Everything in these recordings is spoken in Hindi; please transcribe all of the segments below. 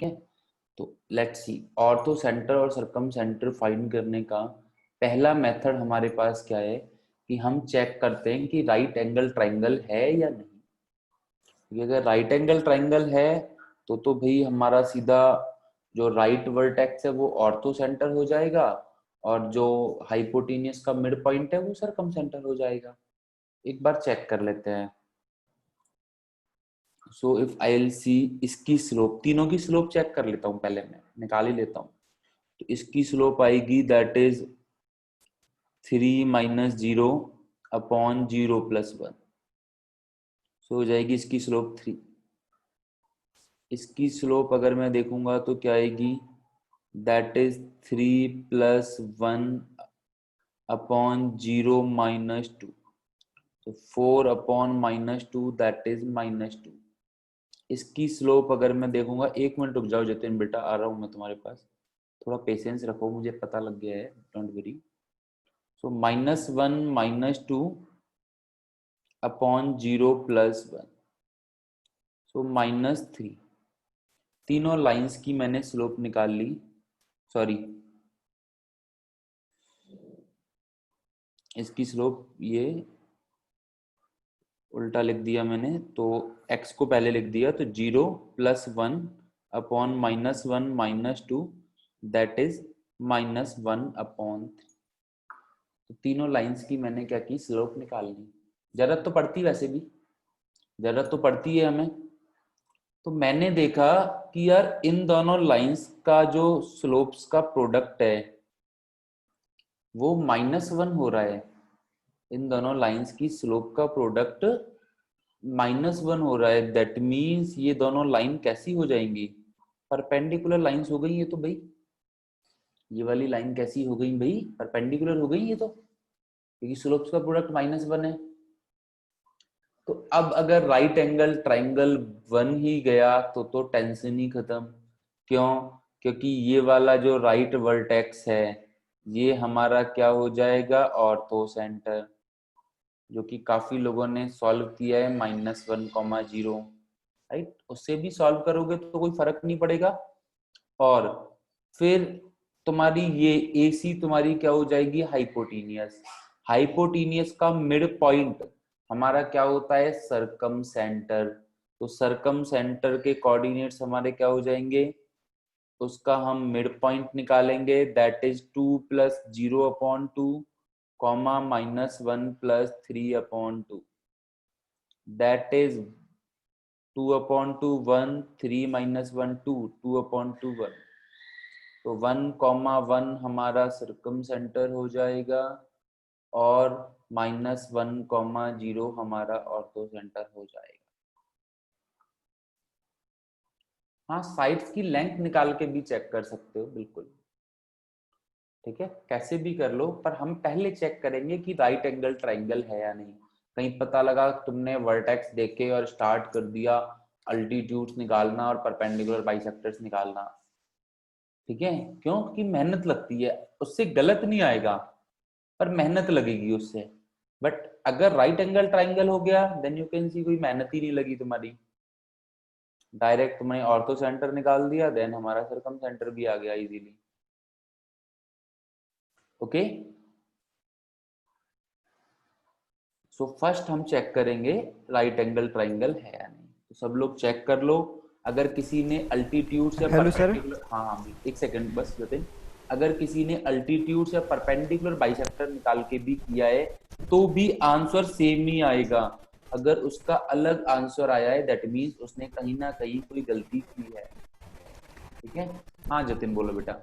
ठीक है। तो लेट्स सी, ऑर्थो सेंटर और सरकम सेंटर फाइंड करने का पहला मेथड हमारे पास क्या है कि हम चेक करते हैं कि राइट एंगल ट्राइंगल है या नहीं। क्योंकि अगर राइट एंगल ट्राइंगल है तो भाई हमारा सीधा जो राइट वर्टेक्स है वो ऑर्थो सेंटर हो जाएगा और जो हाइपोटेनियस का मिड पॉइंट है वो सरकम सेंटर हो जाएगा। एक बार चेक कर लेते हैं। So if I L C, इसकी स्लोप, तीनों की स्लोप चेक कर लेता हूँ, पहले मैं निकाल ही लेता हूँ। तो इसकी स्लोप आएगी that is 3 minus 0 upon 0 plus 1। सो हो जाएगी इसकी स्लोप 3। इसकी स्लोप अगर मैं देखूंगा तो क्या आएगी, that is 3 plus 1 upon 0 minus 2। तो 4 upon minus 2 that is minus 2। इसकी स्लोप अगर मैं देखूंगा, एक मिनट रुक जाओ जतिन बेटा, आ रहा हूं मैं तुम्हारे पास, थोड़ा पेशेंस रखो, मुझे पता लग गया है, don't worry. So minus 1 minus 2 upon 0 plus 1, so minus 3। तीनों लाइंस की मैंने स्लोप निकाल ली, सॉरी इसकी स्लोप ये उल्टा लिख दिया मैंने, तो x को पहले लिख दिया, तो 0 plus 1 upon minus 1 minus 2 that is minus 1 upon 3। तो तीनों लाइंस की मैंने क्या की, स्लोप निकाल ली। जरूरत तो पड़ती, वैसे भी जरूरत तो पड़ती है हमें। तो मैंने देखा कि यार इन दोनों लाइंस का जो स्लोप्स का प्रोडक्ट है वो -1 हो रहा है। इन दोनों लाइंस की स्लोप का प्रोडक्ट -1 हो रहा है। दैट मीन्स ये दोनों लाइन कैसी हो जाएंगी, परपेंडिकुलर लाइंस हो गई ये तो भाई। ये वाली लाइन कैसी हो गई भाई, परपेंडिकुलर हो गई ये तो, क्योंकि स्लोप्स का प्रोडक्ट -1 है। तो अब अगर राइट एंगल ट्राइंगल बन ही गया तो टेंशन ही खत्म। क्यों? क्योंकि ये वाला जो राइट वर्टेक्स है ये हमारा क्या हो जाएगा, ऑर्थो सेंटर, जो कि काफी लोगों ने सॉल्व किया है -1, 0। राइट, उससे भी सॉल्व करोगे तो कोई फर्क नहीं पड़ेगा। और फिर तुम्हारी ये AC तुम्हारी क्या हो जाएगी, हाइपोटीनियस। हाइपोटीनियस का मिड पॉइंट हमारा क्या होता है, सरकम सेंटर। तो सरकम सेंटर के कोऑर्डिनेट्स हमारे क्या हो जाएंगे, उसका हम मिड पॉइंट निकालेंगे, that is 2 plus 0/2 comma -1 plus 3/2, that is 2/2 1, 3 - 1 2, 2/2 1। तो 1,1 हमारा सरकम सेंटर हो जाएगा और -1,0 हमारा ऑर्थो सेंटर हो जाएगा। हाँ, साइड्स की लेंथ निकाल के भी चेक कर सकते हो, बिल्कुल ठीक है, कैसे भी कर लो, पर हम पहले चेक करेंगे कि राइट एंगल ट्राइंगल है या नहीं। कहीं पता लगा तुमने वर्टेक्स देखे और स्टार्ट कर दिया अल्टीट्यूड्स निकालना और परपेंडिकुलर बाइसेक्टर्स निकालना, ठीक है। क्यों? कि मेहनत लगती है, उससे गलत नहीं आएगा पर मेहनत लगेगी उससे। बट अगर राइट एंगल ट्राइंगल हो गया देन यू कैन सी, कोई मेहनत ही नहीं लगी तुम्हारी, डायरेक्ट तुमने ऑर्थो सेंटर निकाल दिया, देन हमारा सरकम सेंटर भी आ गया इजीली। ओके, सो फर्स्ट हम चेक करेंगे राइट एंगल ट्राइंगल है या नहीं। तो सब लोग चेक कर लो। अगर किसी ने अल्टीट्यूड से हेलो सर। परपेंडिकुलर, हाँ हाँ एक सेकंड बस जतिन, अगर किसी ने अल्टीट्यूड से परपेंडिकुलर बाइसेक्टर निकाल के भी किया है तो भी आंसर सेम ही आएगा। अगर उसका अलग आंसर आया है दैट मीन्स उसने कहीं ना कहीं कोई गलती की है, ठीक है। हाँ जतिन बोलो बेटा।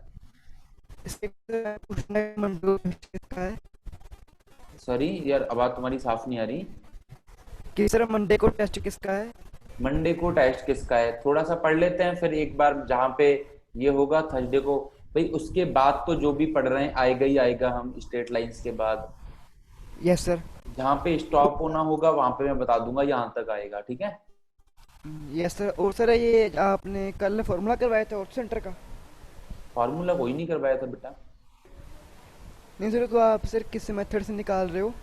इसके पूछना है मंडे को टेस्ट किसका है? सॉरी यार, आवाज तुम्हारी साफ नहीं आ रही। कि सर मंडे को टेस्ट किसका है? मंडे को टेस्ट किसका है, थोड़ा सा पढ़ लेते हैं फिर एक बार, जहां पे ये होगा थर्सडे को। भाई उसके बाद तो जो भी पढ़ रहे हैं आएगा ही आएगा, हम स्ट्रेट लाइंस के बाद यस सर। जहां पे स्टॉप होना होगा वहां पे मैं बता दूंगा, यहाँ तक आएगा, ठीक है। Yes sir. और सर ये आपने कल फॉर्मूला करवाया था ऑर्थो सेंटर का? फॉर्मूला कोई नहीं करवाया था बेटा। नहीं सर, तो आप सर किस मेथड से निकाल रहे हो?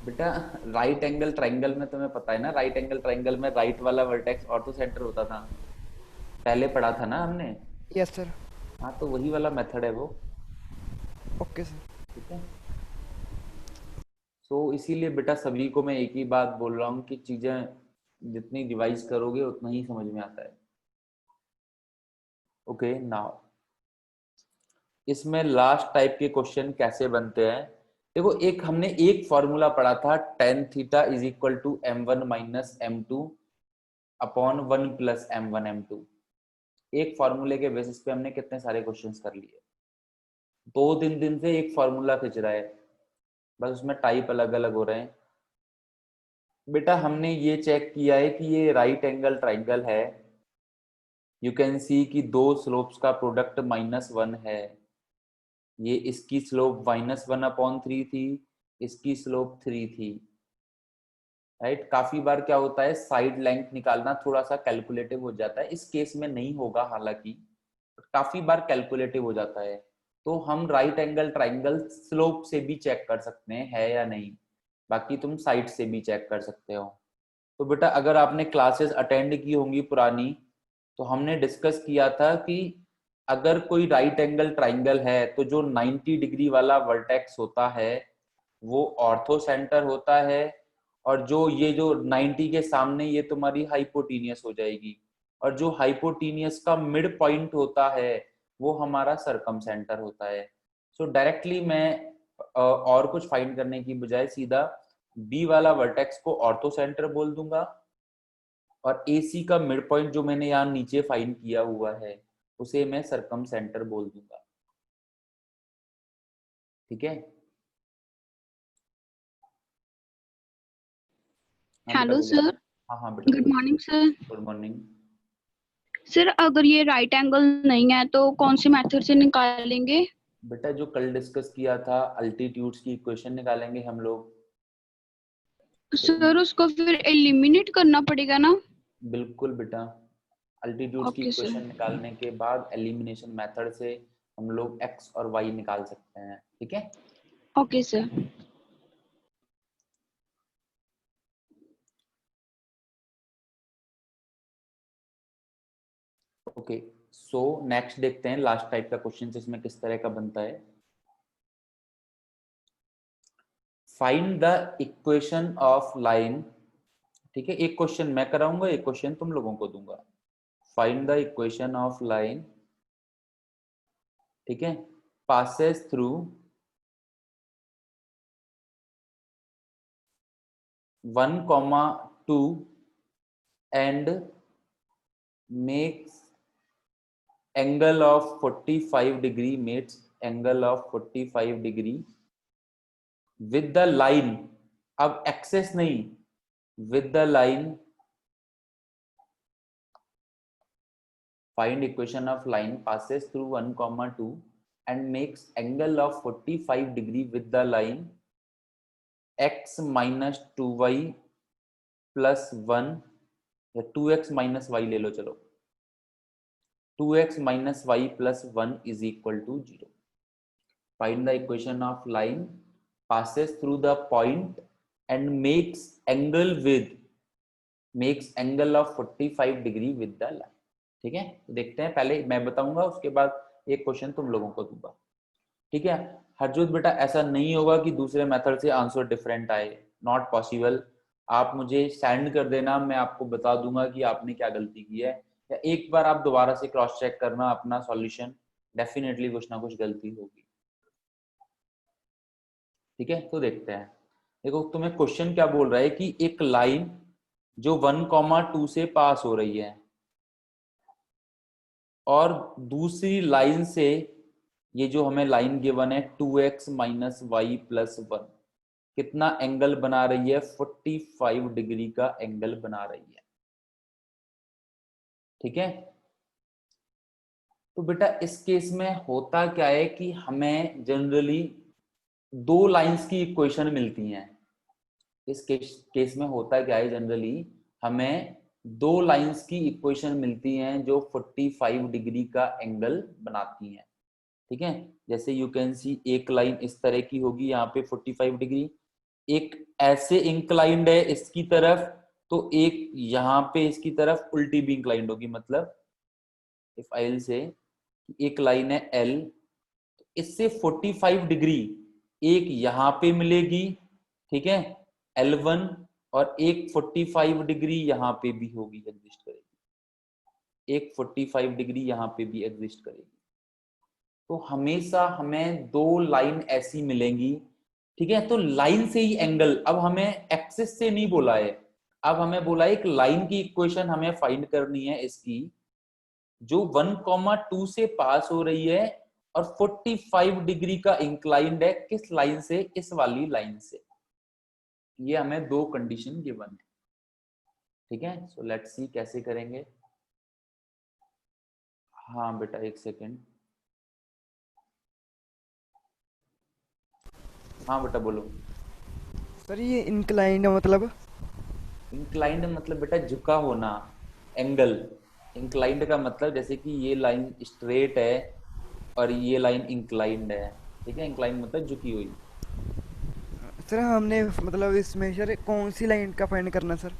बेटा राइट एंगल ट्राइंगल में तुम्हें पता है ना, राइट एंगल ट्राइंगल में राइट वाला वर्टेक्स ऑर्थो सेंटर होता था। पहले पढ़ा था ना हमने। Yes sir. हाँ तो वही वाला मेथड है वो। Okay sir. ठीक है। सो इसीलिए बेटा सभी को मैं एक ही बात बोल रहा हूँ कि चीजें जितनी रिवाइज करोगे उतना ही समझ में आता है। ओके नाउ इसमें लास्ट टाइप के क्वेश्चन कैसे बनते हैं। देखो एक हमने एक फॉर्मूला पढ़ा था tan theta is equal to m1 minus m2 upon 1 plus m1 m2। एक फॉर्मूले के बेसिस पे हमने कितने सारे क्वेश्चंस कर लिए। दो दिन से एक फॉर्मूला खिंच रहा है, बस उसमें टाइप अलग अलग हो रहे हैं। बेटा हमने ये चेक किया है कि ये राइट एंगल ट्राइंगल है। यू कैन सी कि दो स्लोप्स का प्रोडक्ट -1 है। ये इसकी स्लोप -1/3 थी, इसकी स्लोप 3 थी। राइट काफी बार क्या होता है साइड लेंथ निकालना थोड़ा सा कैलकुलेटिव हो जाता है, इस केस में नहीं होगा हालांकि, काफी बार कैलकुलेटिव हो जाता है। तो हम राइट एंगल ट्राइंगल स्लोप से भी चेक कर सकते हैं है या नहीं, बाकी तुम साइड से भी चेक कर सकते हो। तो बेटा अगर आपने क्लासेस अटेंड की होंगी पुरानी, तो हमने डिस्कस किया था कि अगर कोई राइट एंगल ट्राइंगल है तो जो 90 डिग्री वाला वर्टेक्स होता है वो ऑर्थो सेंटर होता है, और जो ये जो 90 के सामने ये तुम्हारी हाइपोटीनियस हो जाएगी, और जो हाइपोटीनियस का मिड पॉइंट होता है वो हमारा सरकम सेंटर होता है। सो डायरेक्टली मैं और कुछ फाइंड करने की बजाय सीधा बी वाला वर्टेक्स को ऑर्थो सेंटर बोल दूंगा, और AC का मिड पॉइंट जो मैंने यहाँ नीचे फाइंड किया हुआ है उसे मैं सरकम सेंटर बोल दूंगा। ठीक है। हाँ बेटा हेलो बोलो। सर। हाँ हाँ बेटा गुड बोलो। Morning sir. Good morning. Sir अगर ये राइट एंगल नहीं है तो कौन से मेथड से निकालेंगे? बेटा जो कल डिस्कस किया था अल्टीट्यूड्स की इक्वेशन निकालेंगे हम लोग। तो सर उसको फिर एलिमिनेट करना पड़ेगा ना? बिल्कुल बेटा, अल्टीट्यूड्स की ओके सर। इक्वेशन निकालने के बाद एलिमिनेशन मेथड से हम लोग x और y निकाल सकते हैं। ठीक है। Okay sir. Okay so next देखते हैं लास्ट टाइप का क्वेश्चन इसमें किस तरह का बनता है। Find the equation of line. ठीक है, एक क्वेश्चन मैं कराऊंगा, एक क्वेश्चन तुम लोगों को दूंगा। Find the equation of line, ठीक है, passes through 1,2 and makes angle of 45 degree, makes angle of 45 degree with the line, अब एक्सेस नहीं, with the line, find equation of line passes through 1,2 and makes angle of 45 degree with the line x minus 2y plus 1, या 2x minus y ले लो चलो, 2x minus y plus 1 is equal to 0. Find the equation of line passes through the point and makes angle of 45 degree with the line. ठीक है, तो देखते हैं, पहले मैं बताऊंगा उसके बाद एक क्वेश्चन तुम लोगों को दूंगा। ठीक है। हरजोत बेटा ऐसा नहीं होगा कि दूसरे मेथड से आंसर डिफरेंट आए, नॉट पॉसिबल। आप मुझे सेंड कर देना, मैं आपको बता दूंगा कि आपने क्या गलती की है, या एक बार आप दोबारा से क्रॉस चेक करना अपना सॉल्यूशन, डेफिनेटली कुछ ना कुछ गलती होगी। ठीक है, तो देखते हैं। देखो तुम्हें क्वेश्चन क्या बोल रहा है कि एक लाइन जो 1,2 से पास हो रही है और दूसरी लाइन से, ये जो हमें लाइन गिवन है 2x माइनस वाई प्लस 1, कितना एंगल बना रही है, 45 डिग्री का एंगल बना रही है। ठीक है। तो बेटा इस केस में होता क्या है कि हमें जनरली दो लाइंस की इक्वेशन मिलती हैं। इस केस में होता क्या है, जनरली हमें दो लाइंस की इक्वेशन मिलती हैं जो 45 डिग्री का एंगल बनाती हैं। ठीक है, जैसे यू कैन सी एक लाइन इस तरह की होगी यहाँ पे 45 डिग्री, एक ऐसे इंक्लाइंड है इसकी तरफ, तो एक यहाँ पे इसकी तरफ उल्टी भी इंक्लाइंड होगी, मतलब इफ आई विल से एक लाइन है L, इससे 45 डिग्री एक यहाँ पे मिलेगी, ठीक है, L1, और एक 45 डिग्री यहाँ पे भी होगी, एग्जिस्ट करेगी, एक 45 डिग्री यहाँ पे भी एग्जिस्ट करेगी। तो हमेशा हमें दो लाइन ऐसी मिलेंगी, ठीक है। तो लाइन से ही एंगल, अब हमें एक्सिस से नहीं बोला है, अब हमें बोला है एक लाइन की इक्वेशन हमें फाइंड करनी है इसकी, जो 1,2 से पास हो रही है और 45 डिग्री का इंक्लाइंड है, किस लाइन से, इस वाली लाइन से। ये हमें दो कंडीशन गिवन है, ठीक है। सो लेट्स सी कैसे करेंगे। हाँ बेटा एक सेकेंड, हाँ बेटा बोलो। सर ये इंक्लाइंड मतलब? इंक्लाइंड मतलब बेटा झुका होना, एंगल। इंक्लाइंड का मतलब जैसे कि ये लाइन स्ट्रेट है और ये लाइन इंक्लाइंड है, ठीक है। इंक्लाइंड मतलब झुकी हुई। सर हमने मतलब इसमें सर कौन सी लाइन का फाइंड करना सर?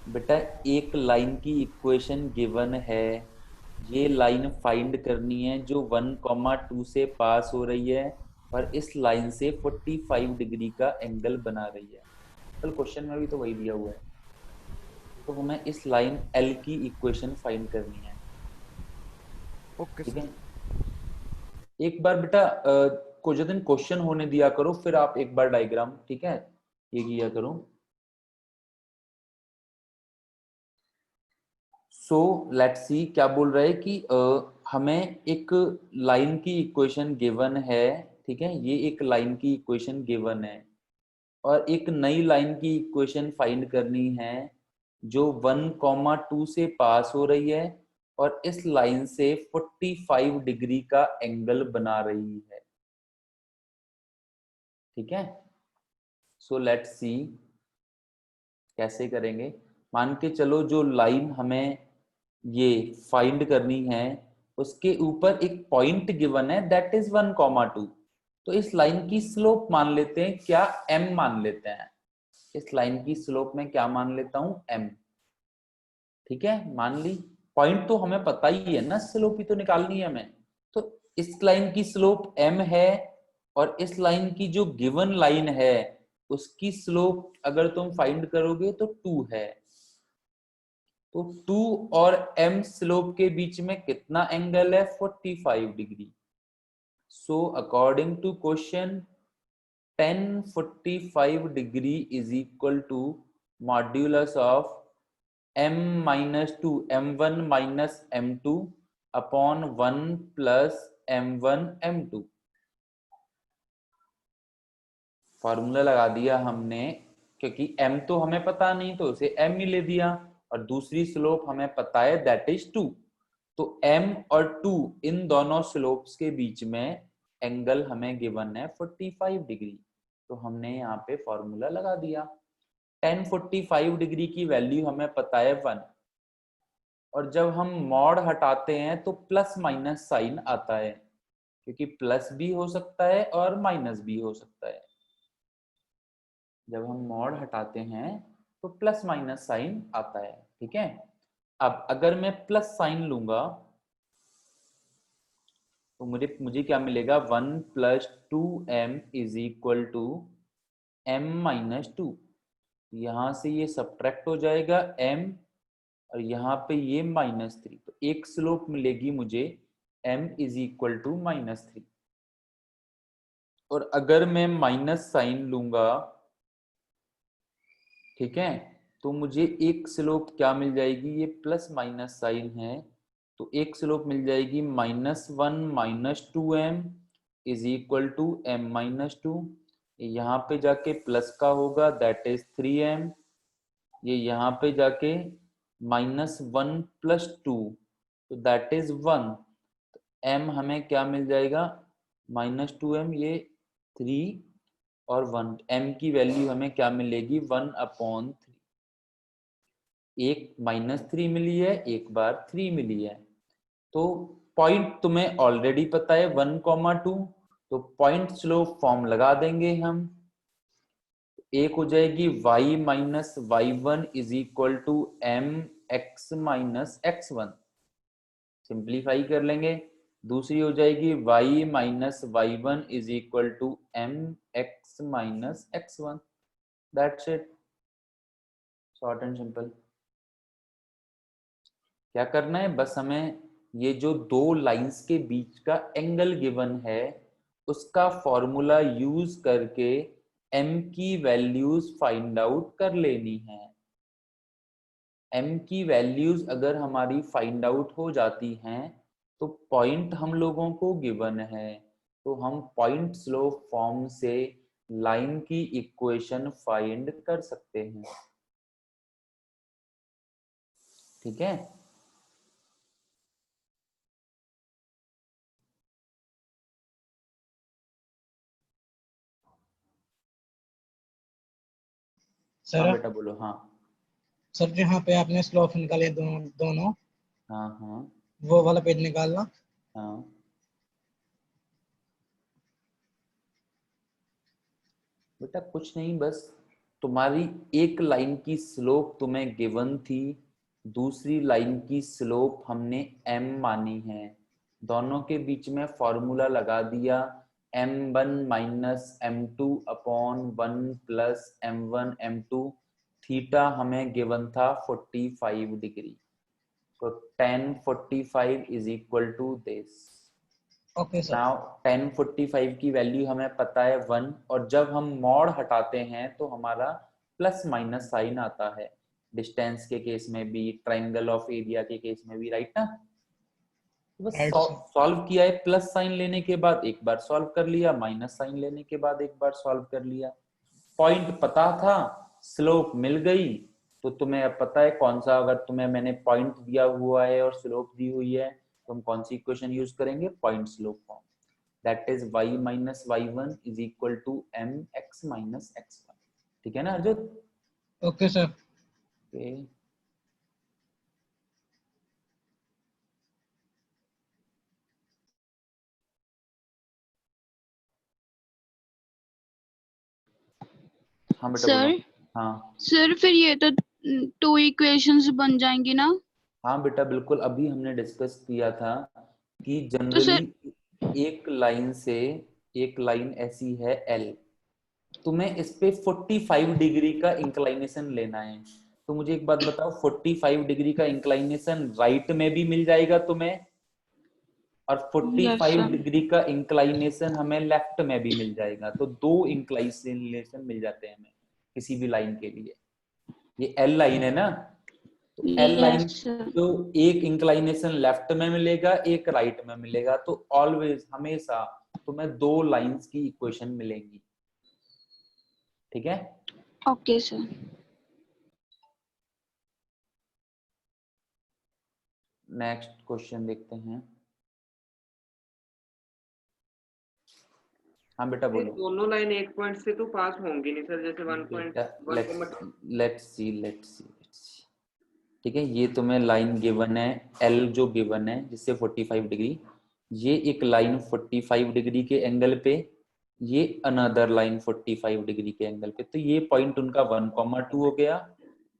बेटा एक लाइन की इक्वेशन गिवन है, ये लाइन फाइंड करनी है जो 1,2 से पास हो रही है और इस लाइन से 45 डिग्री का एंगल बना रही है। कल क्वेश्चन में भी तो वही दिया हुआ है। तो हमें इस लाइन L की इक्वेशन फाइंड करनी है, ओके ठीक सर। है। एक बार बेटा कुछ दिन क्वेश्चन होने दिया करो, फिर आप एक बार डायग्राम, ठीक है, ये किया करो। सो लेट्स सी क्या बोल रहा है कि हमें एक लाइन की इक्वेशन गिवन है, ठीक है, ये एक लाइन की इक्वेशन गिवन है और एक नई लाइन की इक्वेशन फाइंड करनी है जो 1,2 से पास हो रही है और इस लाइन से 45 डिग्री का एंगल बना रही है, ठीक है। सो लेट्स सी कैसे करेंगे। मान के चलो जो लाइन हमें ये फाइंड करनी है उसके ऊपर एक पॉइंट गिवन है दैट इज 1,2। तो इस लाइन की स्लोप मान लेते हैं क्या, m मान लेते हैं। इस लाइन की स्लोप में क्या मान लेता हूं, m, ठीक है, मान ली। पॉइंट तो हमें पता ही है ना, स्लोप ही तो निकालनी है हमें। तो इस लाइन की स्लोप m है और इस लाइन की जो गिवन लाइन है उसकी स्लोप अगर तुम फाइंड करोगे तो 2 है। तो 2 और m स्लोप के बीच में कितना एंगल है, 45 degree. So according to question tan 45 degree is equal to modulus of m minus 2 m1 minus m2 upon 1 plus m1 m2। Formula लगा दिया हमने, क्योंकि m तो हमें पता नहीं तो उसे m ही ले दिया और दूसरी स्लोप हमें पता है दैट इज 2। तो m और 2 इन दोनों स्लोप्स के बीच में एंगल हमें गिवन है 45 डिग्री। तो हमने यहाँ पे फॉर्मूला लगा दिया। tan 45 डिग्री की वैल्यू हमें पता है 1, और जब हम मॉड हटाते हैं तो प्लस माइनस साइन आता है, क्योंकि प्लस भी हो सकता है और माइनस भी हो सकता है। जब हम मॉड हटाते हैं तो प्लस माइनस साइन आता है, ठीक है। अब अगर मैं प्लस साइन लूंगा तो मुझे मुझे क्या मिलेगा, 1 plus 2m is equal to m minus 2। यहां से ये सब्ट्रैक्ट हो जाएगा m और यहाँ पे ये -3, तो एक स्लोप मिलेगी मुझे m इज इक्वल टू -3। और अगर मैं माइनस साइन लूंगा, ठीक है, तो मुझे एक स्लोप क्या मिल जाएगी, ये प्लस माइनस साइन है तो एक स्लोप मिल जाएगी -1 minus 2m is equal to m minus 2। यहाँ पे जाके प्लस का होगा दैट इज 3m, ये यहाँ पे जाके -1 प्लस 2 तो दैट इज 1। m हमें क्या मिल जाएगा, -2m, ये 3 और 1, m की वैल्यू हमें क्या मिलेगी, 1/3। एक -3 मिली है, एक बार 3 मिली है। तो पॉइंट तुम्हें ऑलरेडी पता है 1,2, तो पॉइंट स्लोप फॉर्म लगा देंगे हम। एक हो जाएगी y minus y1 is equal to m x minus x1। Simplify कर लेंगे, दूसरी हो जाएगी y minus Y one is equal to M X minus X one. That's it, short and simple. क्या करना है, बस हमें ये जो दो लाइंस के बीच का एंगल गिवन है उसका फॉर्मूला यूज करके m की वैल्यूज फाइंड आउट कर लेनी है। m की वैल्यूज अगर हमारी फाइंड आउट हो जाती हैं तो पॉइंट हम लोगों को गिवन है, तो हम पॉइंट स्लोप फॉर्म से लाइन की इक्वेशन फाइंड कर सकते हैं। ठीक है, हाँ सर बेटा बोलो। हाँ सर जहाँ पे आपने स्लोप निकाले दोनों दोनों, हाँ हाँ वो वाला पेज निकालना। हाँ बेटा कुछ नहीं, बस तुम्हारी एक लाइन की स्लोप तुम्हें गिवन थी, दूसरी लाइन की स्लोप हमने m मानी है, दोनों के बीच में फॉर्मूला लगा दिया m1 minus M two upon one plus m1 m2। Theta हमें गिवन था 45 डिग्री, तो tan 45 is equal to this. Okay sir. Now tan 45 की वैल्यू हमें पता है 1, और जब हम मॉड हटाते हैं तो हमारा प्लस माइनस साइन आता है, डिस्टेंस के केस में भी, ट्रायंगल ऑफ एरिया के केस में भी, राइट ना। तो बस राइट सर। सॉल्व किया है, प्लस साइन लेने के बाद एक बार सॉल्व कर लिया, माइनस साइन लेने के बाद एक बार सॉल्व कर लिया। पॉइंट पता था, स्लोप मिल गई, तो तुम्हें अब पता है कौन सा, अगर तुम्हें मैंने पॉइंट दिया हुआ है और स्लोप दी हुई है तो हम कौन सी इक्वेशन यूज करेंगे, point slope form. That is y minus Y one is equal to M X minus X one. ठीक है ना अर्जुन? Okay sir. ओके, हाँ बेटा बोलो। सर हाँ सर फिर ये तो 2 इक्वेशंस बन जाएंगी ना? हाँ बेटा बिल्कुल, अभी हमने डिस्कस किया था कि तो जनरली सर एक लाइन से, एक लाइन ऐसी है L, तुम्हें इस पे 45 डिग्री का इंक्लाइनेशन लेना है। तो मुझे एक बात बताओ, 45 डिग्री का इंक्लाइनेशन राइट में भी मिल जाएगा तुम्हें, और यस 45 सर। डिग्री का इंक्लाइनेशन हमें लेफ्ट में भी मिल जाएगा, तो दो इंक्लाइनेशन मिल जाते हैं हमें किसी भी लाइन के लिए। ये एल लाइन है ना, तो एल लाइन यस सर। जो एक इंक्लाइनेशन लेफ्ट में मिलेगा, एक राइट में मिलेगा, तो ऑलवेज हमेशा तुम्हें दो लाइंस की इक्वेशन मिलेंगी। ठीक है, ओके सर। नेक्स्ट क्वेश्चन देखते हैं। हाँ बेटा ये बोलो। दोनों लाइन एक पॉइंट से तो पास होंगी नहीं सर, जैसे बेटा 1.1 लेट्स सी। ठीक है, ये तुम्हें लाइन गिवन है, एल जो गिवन है जिससे 45 डिग्री, ये एक लाइन 45 डिग्री के एंगल पे, ये अनदर लाइन 45 डिग्री के एंगल पे, तो ये पॉइंट उनका 1,2 हो गया।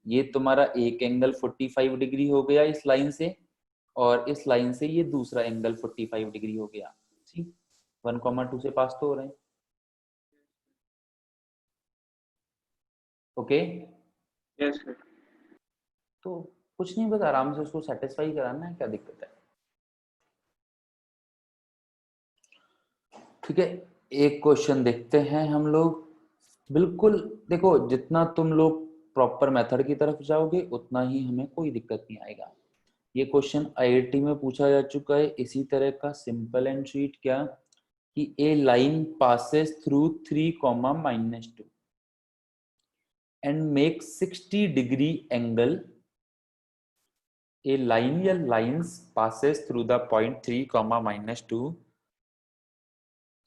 ये तुम्हारा एक एंगल 45 डिग्री हो गया इस लाइन से, और इस लाइन से ये दूसरा एंगल 45 डिग्री हो गया। ठीक, 1,2 से पास तो हो रहे हैं। Okay, yes sir. तो कुछ नहीं, बस आराम से उसको सेटिस्फाई कराना है, क्या दिक्कत है। ठीक है, एक क्वेश्चन देखते हैं हम लोग। बिल्कुल देखो, जितना तुम लोग प्रॉपर मेथड की तरफ जाओगे उतना ही हमें कोई दिक्कत नहीं आएगा। ये क्वेश्चन आईआईटी में पूछा जा चुका है इसी तरह का, सिंपल एंड स्वीट। क्या कि A line passes through 3 comma -2 and make 60 degree angle. A line या lines passes through the point 3 comma -2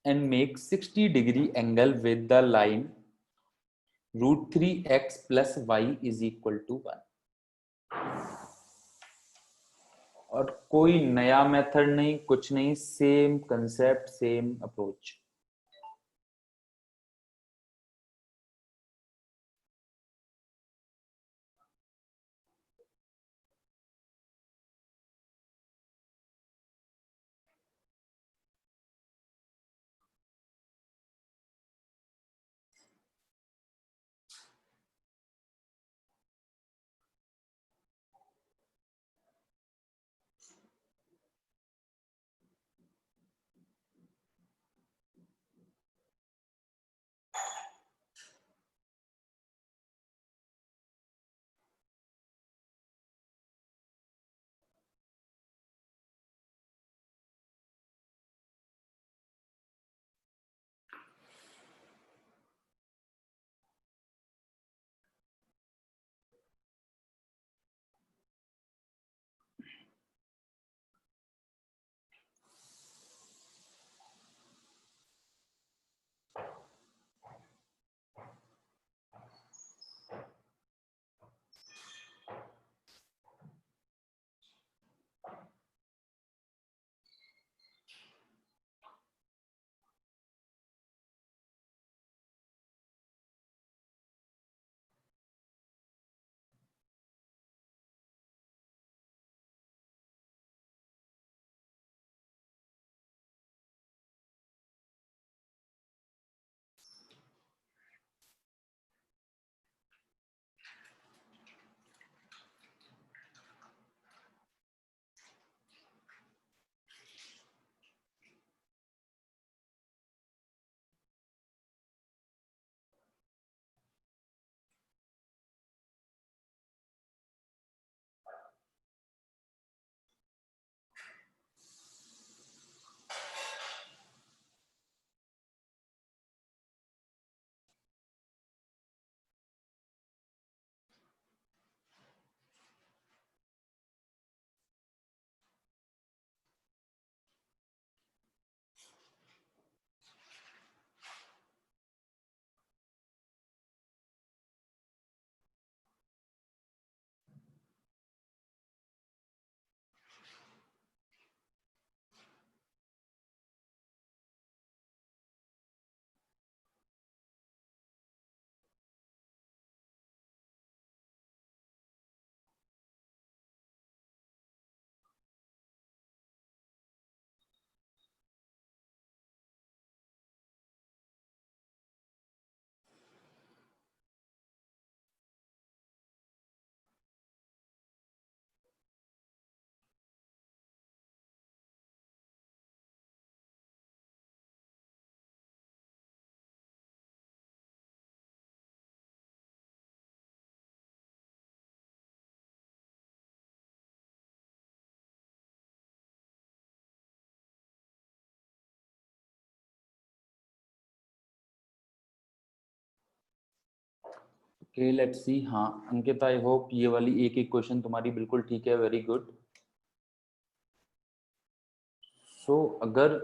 and make 60 degree angle with the line √3x plus y is equal to 1। और कोई नया मेथड नहीं, कुछ नहीं, same concept, same approach. Okay let's see. हाँ अंकिता, आई होप ये वाली एक एक क्वेश्चन तुम्हारी बिल्कुल ठीक है, वेरी गुड। सो अगर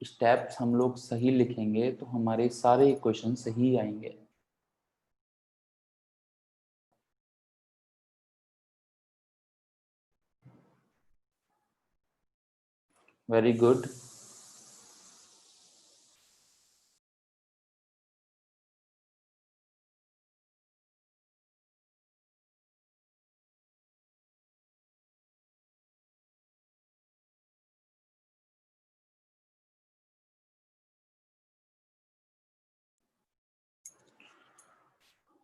स्टेप्स हम लोग सही लिखेंगे तो हमारे सारे क्वेश्चन सही आएंगे। Very good.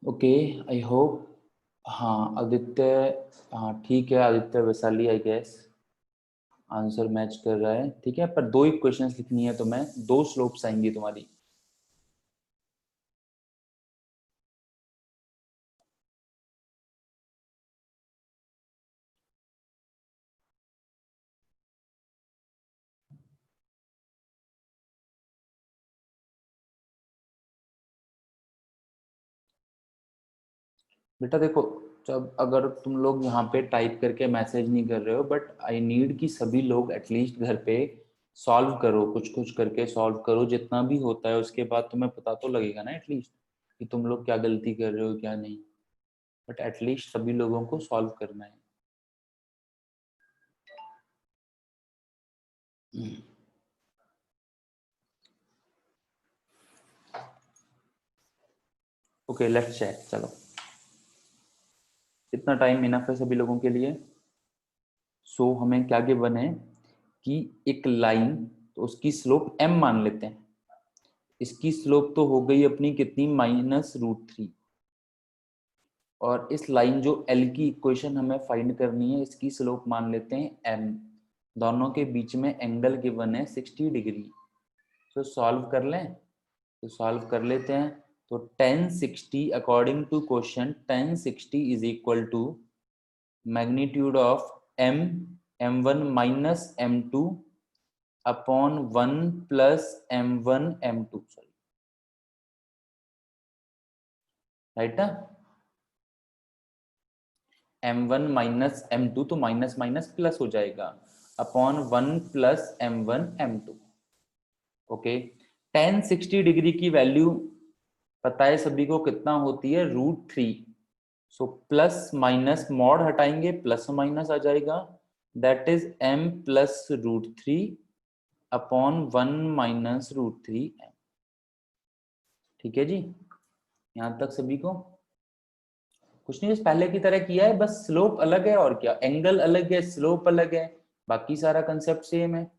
Okay I hope. हाँ आदित्य, हाँ ठीक है, Aditya Vaishali I guess answer match कर रहा है, ठीक है। पर दो ही क्वेश्चंस लिखनी है तो मैं दो स्लोप्स आएंगी तुम्हारी। बेटा देखो, जब अगर तुम लोग यहाँ पे टाइप करके मैसेज नहीं कर रहे हो, बट आई नीड कि सभी लोग एटलीस्ट घर पे सॉल्व करो, कुछ कुछ करके सॉल्व करो, जितना भी होता है उसके बाद तुम्हें पता तो लगेगा ना एटलीस्ट कि तुम लोग क्या गलती कर रहे हो क्या नहीं। बट एटलीस्ट सभी लोगों को सॉल्व करना है। Okay let's check. चलो इतना टाइम इनफ है सभी लोगों के लिए। सो हमें क्या गिवन है कि एक लाइन, तो उसकी स्लोप m मान लेते हैं। इसकी स्लोप तो हो गई अपनी कितनी, -√3। और इस लाइन जो L की इक्वेशन हमें फाइंड करनी है, इसकी स्लोप मान लेते हैं m। दोनों के बीच में एंगल गिवन है 60 डिग्री। तो सॉल्व कर लें, तो सॉल्व कर लेते हैं। तो tan 60 according to question, tan 60 is equal to magnitude of m1 minus m2 upon 1 plus m1 m2, sorry right ना। m1 माइनस m2 तो माइनस माइनस प्लस हो जाएगा, upon 1 plus m1 m2। Okay, tan 60 degree की वैल्यू पता है सभी को कितना होती है, √3। सो प्लस माइनस मॉड हटाएंगे, प्लस माइनस आ जाएगा, that is m plus √3 upon 1 minus √3m। ठीक है जी, यहां तक सभी को कुछ नहीं, बस पहले की तरह किया है, बस स्लोप अलग है और क्या, एंगल अलग है, स्लोप अलग है, बाकी सारा कंसेप्ट सेम है।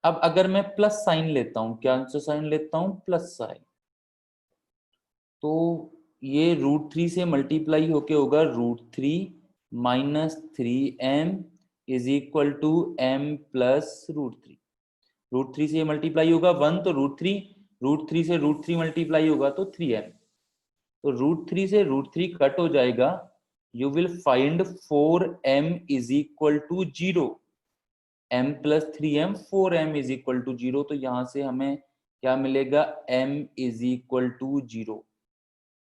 अब अगर मैं प्लस साइन लेता हूं, क्या सा साइन लेता हूं, प्लस साइन, तो ये √3 से मल्टीप्लाई होके होगा √3 minus 3m is equal to m plus √3। √3 से मल्टीप्लाई होगा 1 तो √3 से √3 मल्टीप्लाई होगा तो 3m। तो √3 से √3 कट हो जाएगा, you will find 4m is equal to 0। m plus 3m, 4m is equal to 0। तो यहां से हमें क्या मिलेगा, m इज इक्वल टू 0।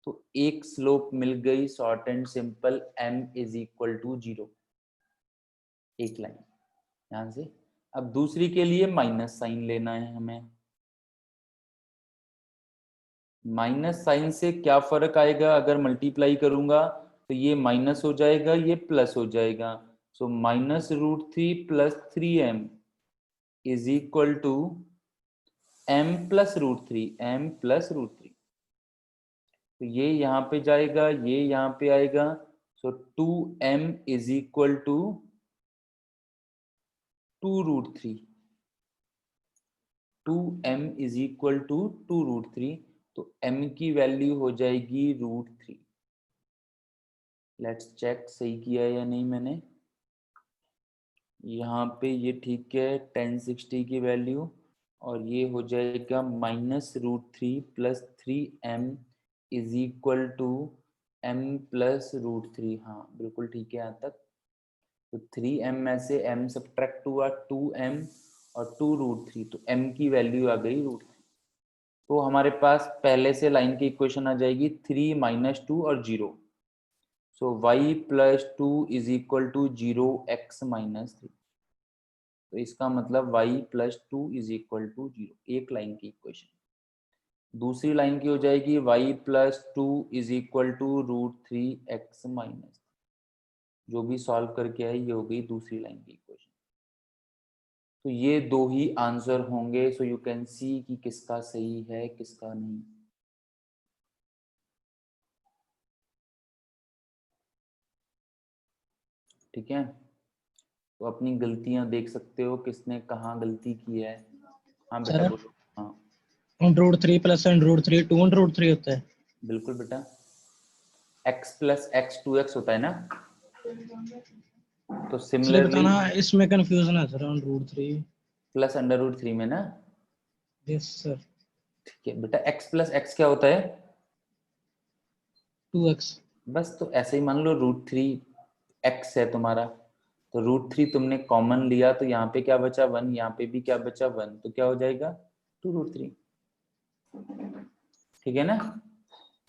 तो एक स्लोप मिल गई, short and simple, m is equal to 0, एक लाइन यहां से। अब दूसरी के लिए माइनस साइन लेना है हमें। माइनस साइन से क्या फर्क आएगा, अगर मल्टीप्लाई करूंगा तो ये माइनस हो जाएगा, ये प्लस हो जाएगा। So -√3 plus 3m is equal to m plus √3, m plus √3। तो ये यहाँ पे जाएगा, ये यहाँ पे आएगा। So 2m is equal to 2√3, 2m is equal to 2√3। तो m की वैल्यू हो जाएगी √3। लेट्स चेक सही किया है या नहीं मैंने। यहाँ पे ये ठीक है, tan 60 की वैल्यू, और ये हो जाएगा -√3 plus 3m is equal to m plus √3। हाँ बिल्कुल ठीक है यहाँ तक। तो 3m में से m सब्ट्रैक्ट हुआ 2m और 2√3, तो m की वैल्यू आ गई √3। तो हमारे पास पहले से लाइन की इक्वेशन आ जाएगी 3 - 2 और 0। सो y + 2 = 0 x - 3। तो इसका मतलब y + 2 = 0, एक लाइन की इक्वेशन। दूसरी लाइन की हो जाएगी y + 2 = √3x-। जो भी सॉल्व करके आई ये हो गई दूसरी लाइन की इक्वेशन। तो ये दो ही आंसर होंगे। सो यू कैन सी कि किसका सही है किसका नहीं। ठीक है, तो अपनी गलतियां देख सकते हो किसने कहाँ गलती की है। हाँ बेटा सर बोलो। हाँ √3 + √3 2√3 होता है। बिल्कुल बेटा, x + x 2x होता है ना। तो सर सिमिलरली बताना, इसमें कंफ्यूजन है सर √3। प्लस √3 में ना। Yes sir. ठीक है बेटा, x + x क्या होता है? 2x। बस तो ऐसे ही मान लो √3 x है तुम्हारा, तो √3 तुमने कॉमन लिया तो यहाँ पे क्या बचा 1, यहाँ पे भी क्या बचा 1, तो क्या हो जाएगा 2√3। ठीक है ना,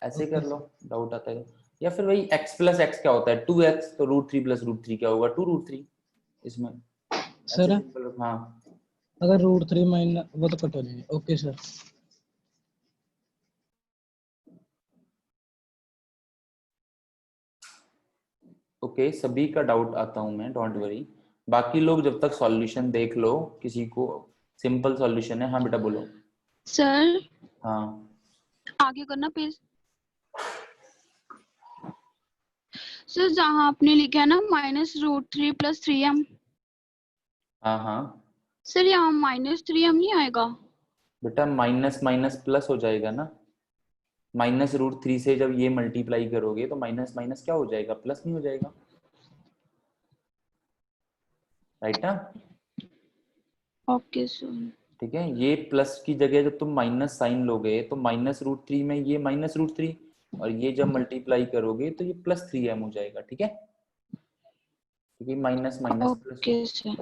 ऐसे कर लो, डाउट आता है। या फिर वही x + x क्या होता है 2x, तो √3 + √3 क्या होगा 2√3 इसमें। ऐसे सर सिंपल। हाँ अगर √3 माइनस वो तो कट हो जाएगा। Okay sir. ओके, सभी का डाउट आता हूं मैं, डोंट वरी। बाकी लोग जब तक सॉल्यूशन देख लो, किसी को सिंपल सॉल्यूशन है। हाँ बेटा बोलो। सर हाँ आगे करना प्लीज। सर जहाँ आपने लिखा है ना -√3 + 3m, हाँ हाँ सर यहाँ -3m नहीं आएगा? बेटा, माइनस माइनस प्लस हो जाएगा ना। -√3 से जब ये मल्टीप्लाई करोगे तो माइनस माइनस क्या हो जाएगा, प्लस नहीं हो जाएगा, राइट ना। Okay sir. ठीक है, ये प्लस की जगह जब तुम माइनस साइन लोगे तो -√3 में ये -√3, और ये जब मल्टीप्लाई करोगे तो ये +3m हो जाएगा। ठीक है, क्योंकि माइनस माइनस प्लस ओके हो। सर।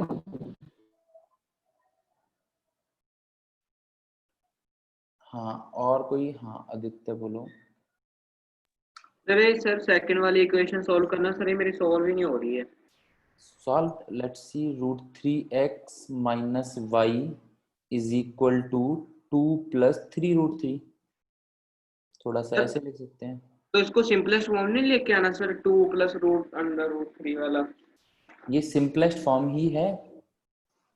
हाँ और कोई? हाँ आदित्य बोलो। सर सेकंड वाली इक्वेशन सॉल्व करना सर, ये मेरी सॉल्व ही नहीं हो रही है। Solve, let's see. √3x - y = 2 + 3√3। थोड़ा सा सर ऐसे लिख सकते हैं। तो इसको सिंपलेस्ट फॉर्म नहीं लेके आना सर, 2 + √√3 वाला। ये सिंपलेस्ट फॉर्म ही है।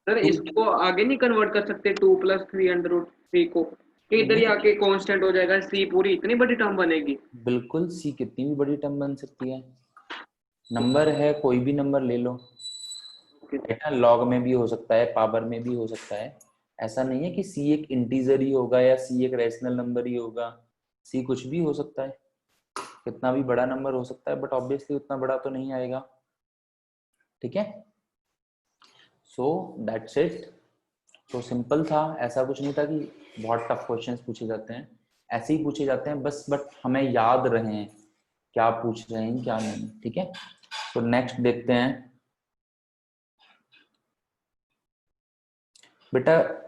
सर 2 इसको आगे नहीं कन्वर्ट कर सकते 2 + 3√3 को, कि इधर ही नहीं, आके कांस्टेंट हो जाएगा, सी पूरी इतनी बड़ी टर्म बनेगी। बिल्कुल सी कितनी भी बड़ी टर्म बन सकती है। नंबर है, कोई भी नंबर ले लो, है ना। लॉग में भी हो सकता है, पावर में भी हो सकता है। ऐसा नहीं है कि सी एक इंटीजर ही होगा या सी एक रैशनल नंबर ही होगा। सी कुछ भी हो सकता है, कितना भी बड़ा नंबर हो सकता है, बट ऑब्वियसली उतना बड़ा तो नहीं आएगा। ठीक है, सो दैट्स इट। तो सिंपल था, ऐसा कुछ नहीं था कि बहुत टफ क्वेश्चंस पूछे जाते हैं, ऐसे ही पूछे जाते हैं बस, बट हमें याद रहे क्या पूछ रहे हैं क्या नहीं। ठीक है, तो नेक्स्ट देखते हैं बेटा।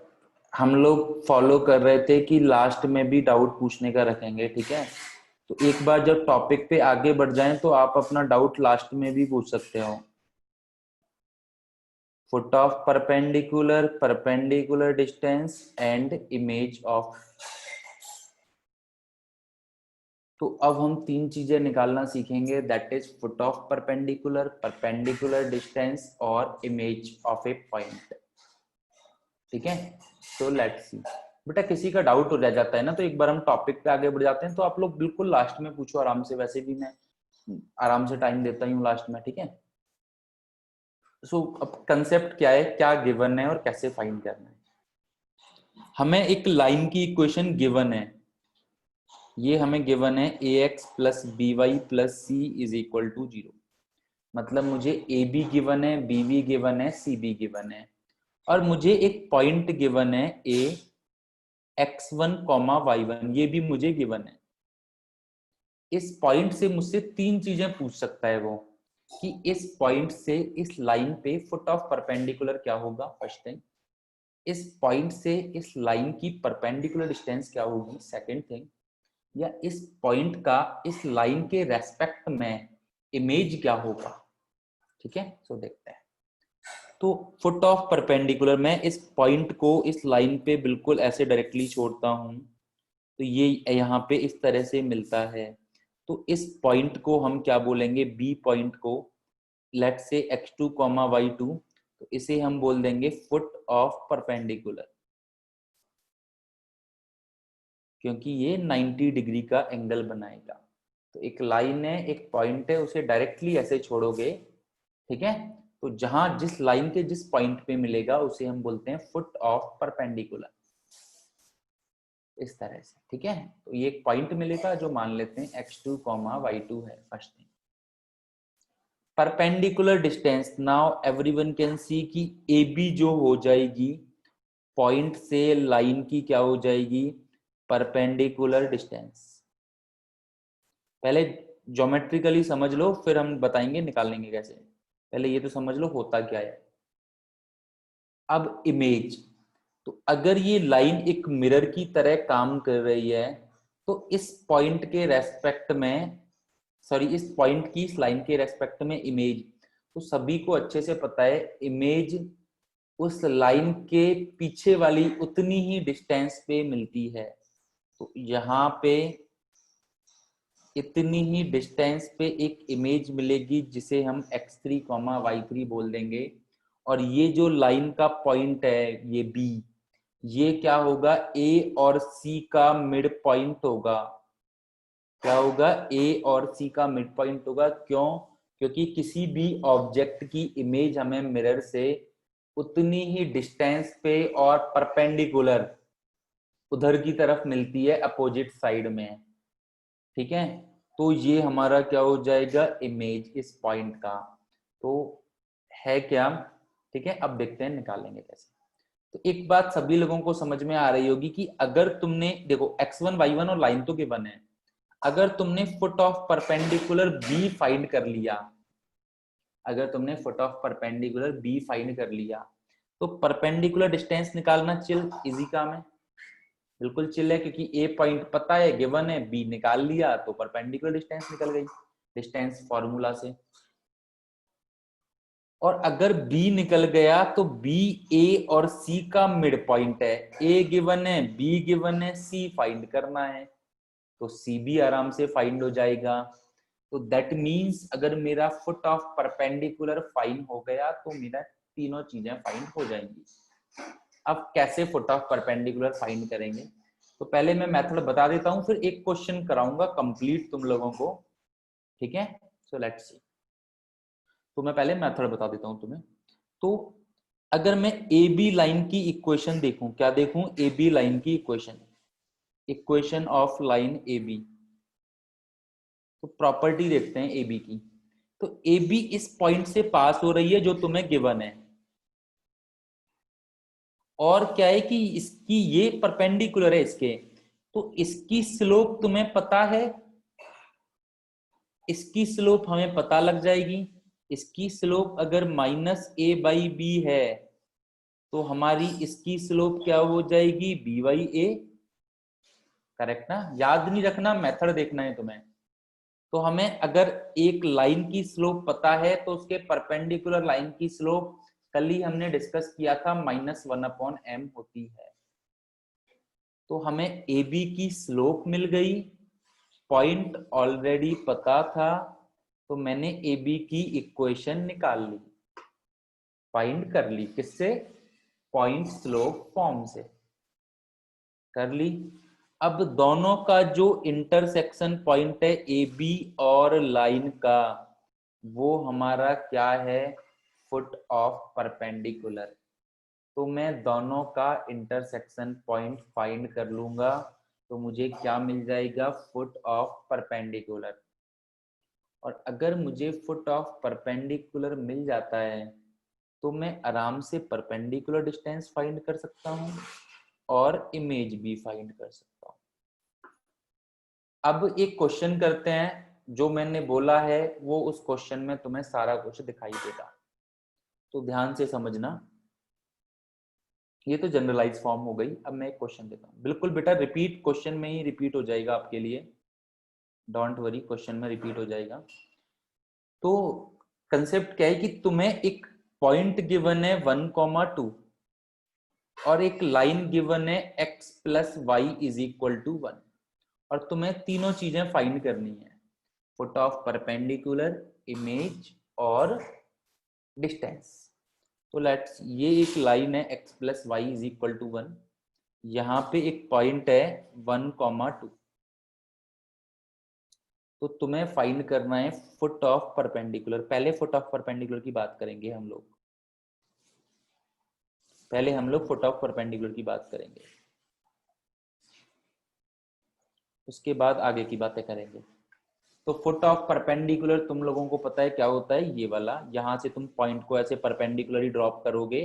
हम लोग फॉलो कर रहे थे कि लास्ट में भी डाउट पूछने का रखेंगे। ठीक है, तो एक बार जब टॉपिक पे आगे बढ़ जाएं तो आप अपना डाउट लास्ट में भी पूछ सकते हो। Foot of perpendicular distance and image of. तो अब हम तीन चीजें निकालना सीखेंगे, that is foot of perpendicular distance और इमेज ऑफ ए पॉइंट। ठीक है, तो लेट्स सी। बेटा किसी का डाउट हो जाता है ना, तो एक बार हम टॉपिक पे आगे बढ़ जाते हैं, तो आप लोग बिल्कुल लास्ट में पूछो आराम से, वैसे भी मैं आराम से टाइम देता ही हूँ लास्ट में। ठीक है, सो अब कंसेप्ट क्या है, क्या गिवन है और कैसे फाइंड करना है। हमें एक लाइन की इक्वेशन गिवन है, ये हमें गिवन है ax + by + c = 0। मतलब मुझे ए बी गिवन है, बी बी गिवन है, सी बी गिवन है, और मुझे एक पॉइंट गिवन है ए x1, y1, ये भी मुझे गिवन है। इस पॉइंट से मुझसे तीन चीजें पूछ सकता है वो, कि इस पॉइंट से इस लाइन पे फुट ऑफ परपेंडिकुलर क्या होगा, फर्स्ट थिंग। इस पॉइंट से इस लाइन की परपेंडिकुलर डिस्टेंस क्या होगी, सेकंड थिंग, या इस पॉइंट का इस लाइन के रेस्पेक्ट में इमेज क्या होगा। ठीक है, सो देखते हैं। तो फुट ऑफ परपेंडिकुलर, मैं इस पॉइंट को इस लाइन पे बिल्कुल ऐसे डायरेक्टली छोड़ता हूं, तो ये यहाँ पे इस तरह से मिलता है। तो इस पॉइंट को हम क्या बोलेंगे, बी पॉइंट को, लेट से x2, y2, तो इसे हम बोल देंगे फुट ऑफ परपेंडिकुलर, क्योंकि ये 90 डिग्री का एंगल बनाएगा। तो एक लाइन है, एक पॉइंट है, उसे डायरेक्टली ऐसे छोड़ोगे, ठीक है, तो जहां जिस लाइन के जिस पॉइंट पे मिलेगा उसे हम बोलते हैं फुट ऑफ परपेंडिकुलर, इस तरह से। ठीक है, तो ये एक पॉइंट मिलेगा जो मान लेते हैं x2, y2 है first thing. Perpendicular distance, now everyone can see कि AB जो हो जाएगी पॉइंट से लाइन की क्या हो जाएगी, परपेंडिकुलर डिस्टेंस। पहले ज्योमेट्रिकली समझ लो, फिर हम बताएंगे निकालेंगे कैसे। पहले ये तो समझ लो होता क्या है। अब इमेज, तो अगर ये लाइन एक मिरर की तरह काम कर रही है, तो इस पॉइंट के रेस्पेक्ट में, सॉरी इस पॉइंट की इस लाइन के रेस्पेक्ट में इमेज, तो सभी को अच्छे से पता है इमेज उस लाइन के पीछे वाली उतनी ही डिस्टेंस पे मिलती है। तो यहाँ पे इतनी ही डिस्टेंस पे एक इमेज मिलेगी जिसे हम x3, y3 बोल देंगे। और ये जो लाइन का पॉइंट है ये B, ये क्या होगा, A और C का मिड पॉइंट होगा। क्या होगा, A और C का मिड पॉइंट होगा। क्यों? क्योंकि किसी भी ऑब्जेक्ट की इमेज हमें मिरर से उतनी ही डिस्टेंस पे और परपेंडिकुलर उधर की तरफ मिलती है, अपोजिट साइड में। ठीक है, तो ये हमारा क्या हो जाएगा, इमेज इस पॉइंट का। तो है क्या, ठीक है, अब देखते हैं निकालेंगे कैसे। तो एक बात सभी लोगों को समझ में आ रही होगी कि अगर तुमने देखो x1, y1 और लाइन तो गिवन है, अगर तुमने foot of perpendicular B find कर लिया, अगर तुमने foot of perpendicular B find कर लिया, तो परपेंडिकुलर डिस्टेंस निकालना चिल इजी काम है, बिल्कुल चिल है, क्योंकि ए पॉइंट पता है, गिवन है, बी निकाल लिया तो परपेंडिकुलर डिस्टेंस निकल गई डिस्टेंस फॉर्मूला से। और अगर बी निकल गया तो बी ए और सी का मिड पॉइंट है, ए गिवन है, बी गिवन है, सी फाइंड करना है, तो सी भी आराम से फाइंड हो जाएगा। तो दैट मींस अगर मेरा फुट ऑफ परपेंडिकुलर फाइंड हो गया तो मेरा तीनों चीजें फाइंड हो जाएंगी। अब कैसे फुट ऑफ परपेंडिकुलर फाइंड करेंगे, तो पहले मैं मेथड बता देता हूं, फिर एक क्वेश्चन कराऊंगा कंप्लीट तुम लोगों को। ठीक है, सो लेट्स सी। तो मैं पहले मेथड बता देता हूं तुम्हें। तो अगर मैं ए बी लाइन की इक्वेशन देखूं, क्या देखूं, ए बी लाइन की equation, equation of line A B, तो प्रॉपर्टी देखते हैं ए बी की। तो ए बी इस पॉइंट से पास हो रही है जो तुम्हें गिवन है, और क्या है कि इसकी ये परपेंडिकुलर है इसके, तो इसकी स्लोप तुम्हें पता है, इसकी स्लोप हमें पता लग जाएगी। इसकी स्लोप अगर -a/b है तो हमारी इसकी स्लोप क्या हो जाएगी, b/a। करेक्ट ना, याद नहीं रखना, मेथड देखना है तुम्हें। तो हमें अगर एक लाइन की स्लोप पता है तो उसके परपेंडिकुलर लाइन की स्लोप कल ही हमने डिस्कस किया था -1/m होती है। तो हमें ए बी की स्लोप मिल गई, पॉइंट ऑलरेडी पता था, तो मैंने ए बी की इक्वेशन निकाल ली, फाइंड कर ली, किससे, पॉइंट स्लोप फॉर्म से कर ली। अब दोनों का जो इंटरसेक्शन पॉइंट है ए बी और लाइन का, वो हमारा क्या है, फुट ऑफ परपेंडिकुलर। तो मैं दोनों का इंटरसेक्शन पॉइंट फाइंड कर लूंगा, तो मुझे क्या मिल जाएगा, फुट ऑफ परपेंडिकुलर। और अगर मुझे फुट ऑफ परपेंडिकुलर मिल जाता है तो मैं आराम से परपेंडिकुलर डिस्टेंस फाइंड कर सकता हूं और इमेज भी फाइंड कर सकता हूं। अब एक क्वेश्चन करते हैं, जो मैंने बोला है वो उस क्वेश्चन में तुम्हें सारा कुछ दिखाई देगा, तो ध्यान से समझना। ये तो जनरलाइज फॉर्म हो गई। अब मैं एक क्वेश्चन देता हूँ, बिल्कुल बेटा रिपीट, क्वेश्चन में ही रिपीट हो जाएगा आपके लिए, डोंट वरी, क्वेश्चन में रिपीट हो जाएगा। तो कंसेप्ट क्या है कि तुम्हें एक पॉइंट गिवन है 1,2 और एक लाइन गिवन है x plus Y is equal to 1, और तुम्हें तीनों चीजें फाइंड करनी है, फुट ऑफ परपेंडिकुलर, इमेज और डिस्टेंस। तो लेट्स, ये एक लाइन है x plus Y is equal to 1, यहाँ पे एक पॉइंट है 1,2, तो तुम्हें फाइंड करना है फुट ऑफ परपेंडिकुलर। पहले फुट ऑफ परपेंडिकुलर की बात करेंगे हम लोग, पहले हम लोग फुट ऑफ परपेंडिकुलर की बात करेंगे, उसके बाद आगे की बातें करेंगे। तो फुट ऑफ परपेंडिकुलर तुम लोगों को पता है क्या होता है, ये वाला, यहां से तुम पॉइंट को ऐसे परपेंडिकुलरली ड्रॉप करोगे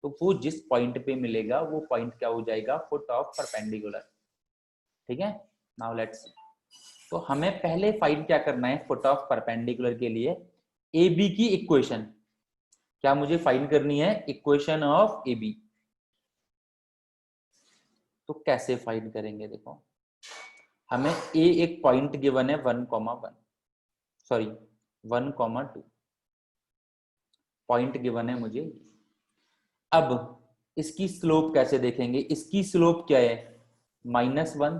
तो वो जिस पॉइंट पे मिलेगा वो पॉइंट क्या हो जाएगा, फुट ऑफ परपेंडिकुलर। ठीक है, नाउ लेट्स, तो हमें पहले फाइंड क्या करना है फुट ऑफ परपेंडिकुलर के लिए, ए बी की इक्वेशन। क्या मुझे फाइंड करनी है, इक्वेशन ऑफ ए बी। तो कैसे फाइंड करेंगे, देखो हमें ए एक पॉइंट गिवन है 1,1, सॉरी 1,2 पॉइंट गिवन है मुझे। अब इसकी स्लोप कैसे देखेंगे, इसकी स्लोप क्या है, -1,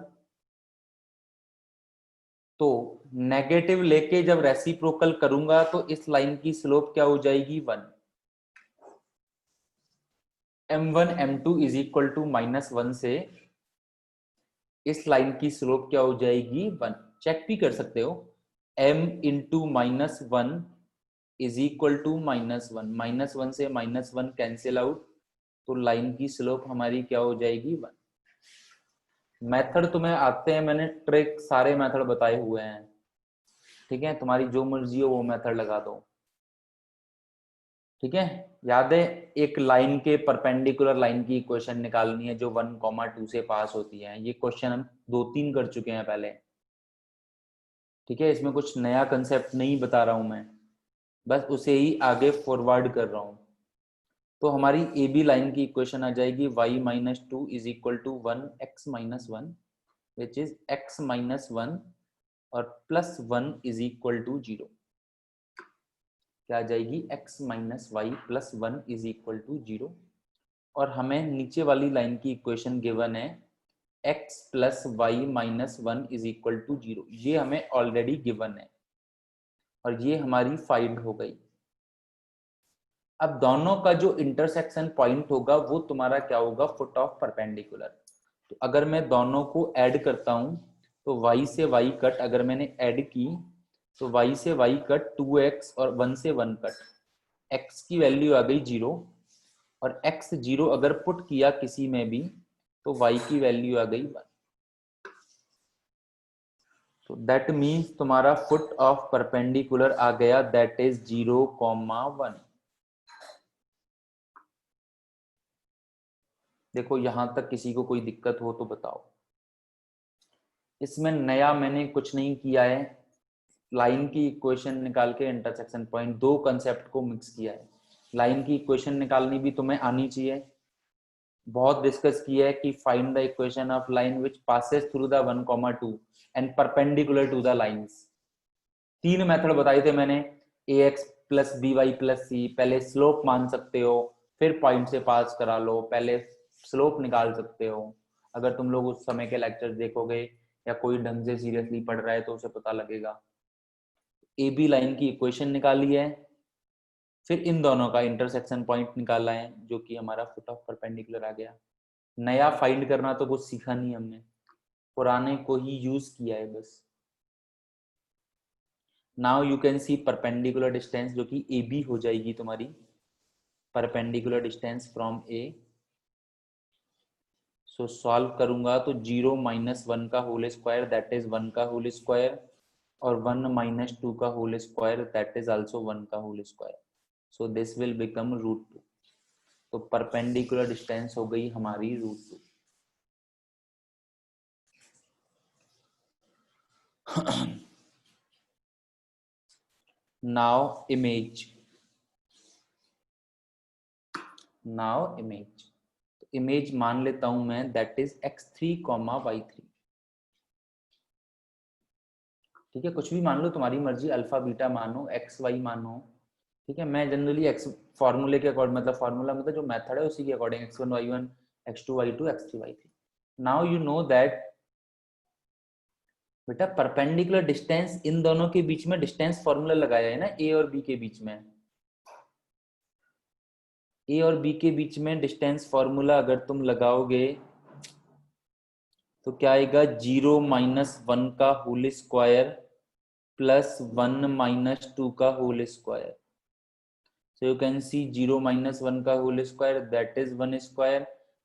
तो नेगेटिव लेके जब रेसिप्रोकल करूंगा तो इस लाइन की स्लोप क्या हो जाएगी, 1। m1 m2 is equal to -1 से इस लाइन की स्लोप क्या हो जाएगी, 1। चेक भी कर सकते हो, m into -1 is equal to -1, -1 से -1 कैंसिल आउट, तो लाइन की स्लोप हमारी क्या हो जाएगी, 1। मेथड तुम्हें आते हैं, मैंने ट्रिक सारे मेथड बताए हुए हैं, ठीक है, तुम्हारी जो मर्जी हो वो मेथड लगा दो। ठीक है, याद है, एक लाइन के परपेंडिकुलर लाइन की इक्वेशन निकालनी है जो 1,2 से पास होती है। ये क्वेश्चन हम 2-3 कर चुके हैं पहले। ठीक है, इसमें कुछ नया कंसेप्ट नहीं बता रहा हूं मैं, बस उसे ही आगे फॉरवर्ड कर रहा हूं। तो हमारी ए बी लाइन की इक्वेशन आ जाएगी y-2 is equal to 1x-1 which is x-1 और +1 इज इक्वल टू 0। क्या आ जाएगी, x-y+1 इज इक्वल टू 0। और हमें नीचे वाली लाइन की इक्वेशन गिवन है x plus y -1 is equal to 0, ये हमें ऑलरेडी गिवन है और ये हमारी फाइंड हो गई। अब दोनों का जो इंटरसेक्शन पॉइंट होगा वो तुम्हारा क्या होगा, फुट ऑफ परपेंडिकुलर। तो अगर मैं दोनों को ऐड करता हूं तो y से y कट, अगर मैंने ऐड की तो y से y कट 2x और 1 से 1 कट, x की वैल्यू आ गई 0 और x 0 अगर पुट किया किसी में भी तो y की वैल्यू आ गई 1। तो दैट मीन्स तुम्हारा फुट ऑफ परपेंडिकुलर आ गया, दैट इज 0,1। देखो यहां तक किसी को कोई दिक्कत हो तो बताओ। इसमें नया मैंने कुछ नहीं किया है, लाइन की इक्वेशन निकाल के इंटरसेक्शन पॉइंट, दो कंसेप्ट को मिक्स किया है। लाइन की इक्वेशन निकालनी भी तुम्हें आनी चाहिए, बहुत डिस्कस किया है कि find the equation of line which passes through the 1,2 and perpendicular to the lines. 3 method बताए थे मैंने, ax plus by plus c, पहले स्लोप मान सकते हो फिर पॉइंट से पास करा लो, पहले स्लोप निकाल सकते हो। अगर तुम लोग उस समय के लेक्चर देखोगे या कोई ढंग से सीरियसली पढ़ रहा है तो उसे पता लगेगा। ए बी लाइन की इक्वेशन निकाली है, फिर इन दोनों का इंटरसेक्शन पॉइंट निकाला है जो कि हमारा फुट ऑफ परपेंडिकुलर आ गया। नया फाइंड करना तो कुछ सीखा नहीं हमने, पुराने को ही यूज किया है बस। Now you can see perpendicular distance जो कि ए बी हो जाएगी तुम्हारी, perpendicular distance from A. So solve करूंगा तो 0 - 1 का होल स्क्वायर दैट इज 1 का होल स्क्वायर और 1 - 2 का whole square that is also 1 का whole square. So this will become √2। तो परपेंडिकुलर डिस्टेंस हो गई हमारी √2। now image इमेज मान लेता हूं मैं दैट इज x3, y3। ठीक है, कुछ भी मान लो, तुम्हारी मर्जी, अल्फा बीटा मानो, एक्स वाई मानो। ठीक है, मैं जनरली एक्स फॉर्मूले के अकॉर्डिंग, मतलब फॉर्मूला मतलब जो मेथड है उसी के according, x1 y1 x2 y2 x3 y3। Now you know that बेटा परपेंडिकुलर डिस्टेंस इन दोनों के बीच में डिस्टेंस फॉर्मूला लगाया है ना, ए और बी के बीच में। ए और बी के बीच में डिस्टेंस फॉर्मूला अगर तुम लगाओगे तो क्या आएगा, 0 - 1 का होल स्क्वायर प्लस 1 - 2 का whole square. So you can see 0 - 1 का whole square that is 1 square,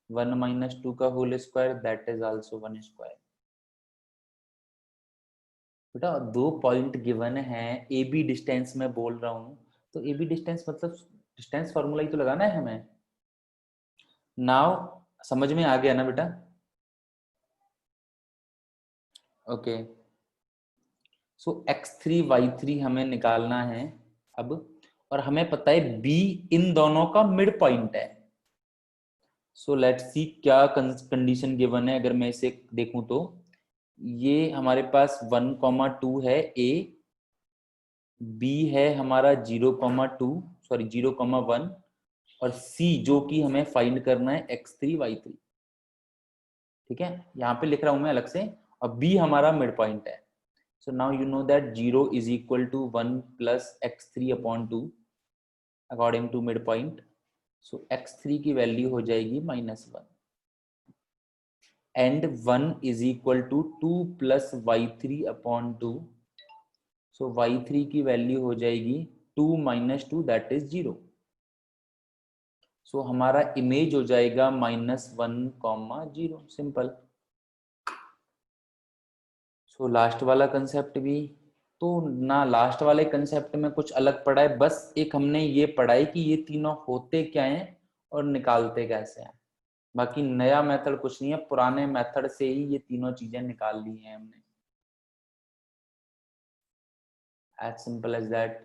1 - 2 का whole square that is also 1 square। बेटा दो पॉइंट गिवन है, ए बी डिस्टेंस में बोल रहा हूं, तो ए बी डिस्टेंस मतलब डिस्टेंस फॉर्मूला ही तो लगाना है हमें। नाउ समझ में आ गया ना बेटा? ओके, सो x3 y3 हमें निकालना है अब, और हमें पता है b इन दोनों का मिड पॉइंट है। सो लेट्स सी क्या कंडीशन गिवन है। अगर मैं इसे देखूं तो ये हमारे पास 1,2 है a, b है हमारा 0,2 सॉरी 0,1, और c जो कि हमें फाइंड करना है x3 y3। ठीक है, यहाँ पे लिख रहा हूं मैं अलग से, और b हमारा मिड पॉइंट है। So now you know that 0 is equal to 1 plus x3 upon 2 according to midpoint. So x3 की वैल्यू हो जाएगी -1 and 1 is equal to 2 plus y3 upon 2. So y3 की वैल्यू हो जाएगी 2 - 2 that is 0. So हमारा इमेज हो जाएगा -1, 0 सिंपल। सो लास्ट वाला कंसेप्ट भी तो ना, लास्ट वाले कंसेप्ट में कुछ अलग पढ़ा है, बस एक हमने ये पढ़ा है कि ये तीनों होते क्या हैं और निकालते कैसे हैं। बाकी नया मेथड कुछ नहीं है, पुराने मेथड से ही ये तीनों चीजें निकाल ली हैं हमने, as simple as that.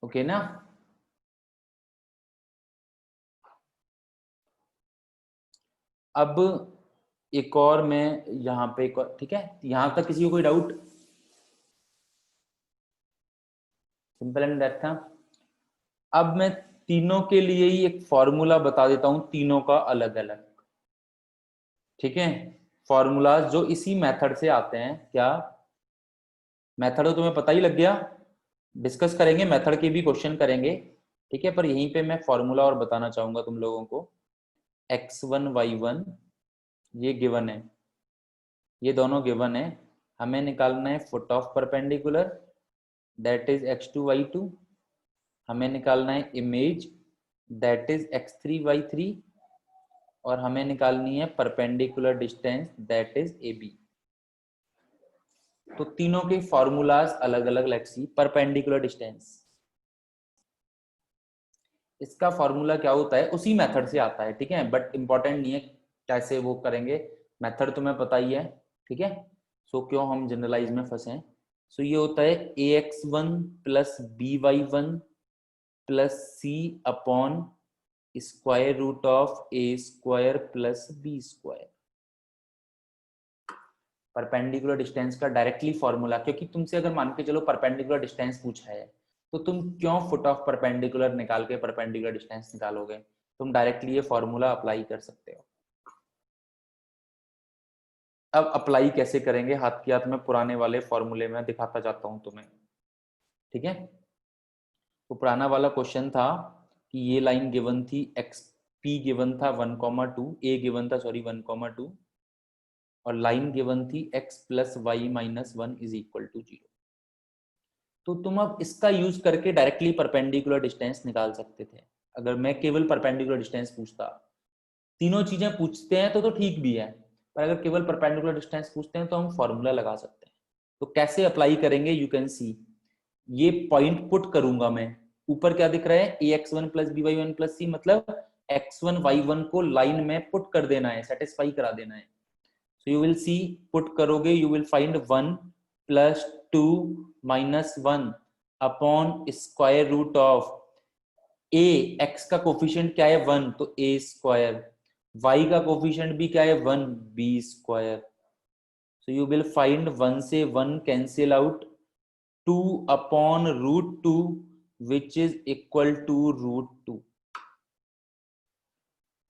Okay ना? अब एक और मैं यहाँ पे एक और, ठीक है, यहां तक किसी को कोई डाउट? सिंपल एंड दैट था। अब मैं तीनों के लिए ही एक फॉर्मूला बता देता हूं, तीनों का अलग अलग। ठीक है, फॉर्मूलाज जो इसी मेथड से आते हैं। क्या मेथड हो तुम्हें पता ही लग गया, डिस्कस करेंगे, मेथड के भी क्वेश्चन करेंगे। ठीक है, पर यहीं पे मैं फॉर्मूला और बताना चाहूंगा तुम लोगों को। x1 y1 ये गिवन है, ये दोनों गिवन है, हमें निकालना है foot of perpendicular that is x2 y2, हमें निकालना है image that is x3 y3, और हमें निकालनी है perpendicular distance that is AB। तो तीनों के फॉर्मूलाज अलग अलग। लेट्स सी परपेंडिकुलर डिस्टेंस, इसका फॉर्मूला क्या होता है, उसी मेथड से आता है। ठीक है, बट इंपॉर्टेंट नहीं है कैसे वो करेंगे, मेथड तुम्हें पता ही है। ठीक है, सो क्यों हम जनरलाइज में फंसे। सो ये होता है ax1 plus by1 plus c upon square root of a square plus b square. Perpendicular distance का डायरेक्टली फॉर्मूला, क्योंकि तुमसे अगर मान के चलो परपेंडिकुलर डिस्टेंस पूछा है तो तुम क्यों फुट ऑफ परपेंडिकुलर निकाल के परपेंडिकुलर डिस्टेंस निकालोगे, तुम डायरेक्टली ये फॉर्मूला अप्लाई कर सकते हो। अब अप्लाई कैसे करेंगे, हाथ की हाथ में पुराने वाले फॉर्मूले में दिखाता जाता हूं तुम्हें। ठीक है, तो पुराना वाला क्वेश्चन था कि ये लाइन गिवन थी, एक्स पी गिवन था 1,2, ए गिवन था सॉरी 1,2, और लाइन गिवन थी x plus y minus 1 is equal to 0। तो तुम अब इसका यूज करके डायरेक्टली परपेंडिकुलर डिस्टेंस निकाल सकते थे। अगर मैं केवल परपेंडिकुलर डिस्टेंस पूछता, तीनों चीजें पूछते हैं तो ठीक भी है, पर अगर केवल परपेंडिकुलर डिस्टेंस पूछते हैं तो हम फॉर्मूला लगा सकते हैं। तो कैसे अप्लाई करेंगे, यू कैन सी, ये पॉइंट पुट करूंगा मैं, ऊपर क्या दिख रहा है ax1 plus by1 plus c, मतलब x1 y1 को लाइन में पुट कर देना है, सेटिस्फाई करा देना है। So you will see, put करोगे you will find 1 plus 2 minus 1 upon square root of a, x का कोफिशिएंट क्या है 1 तो ए स्क्वायर, वाई का कोफिशिएंट भी क्या है 1 b square. So you will find 1 से 1 cancel out, 2 upon root 2 which is equal to root 2।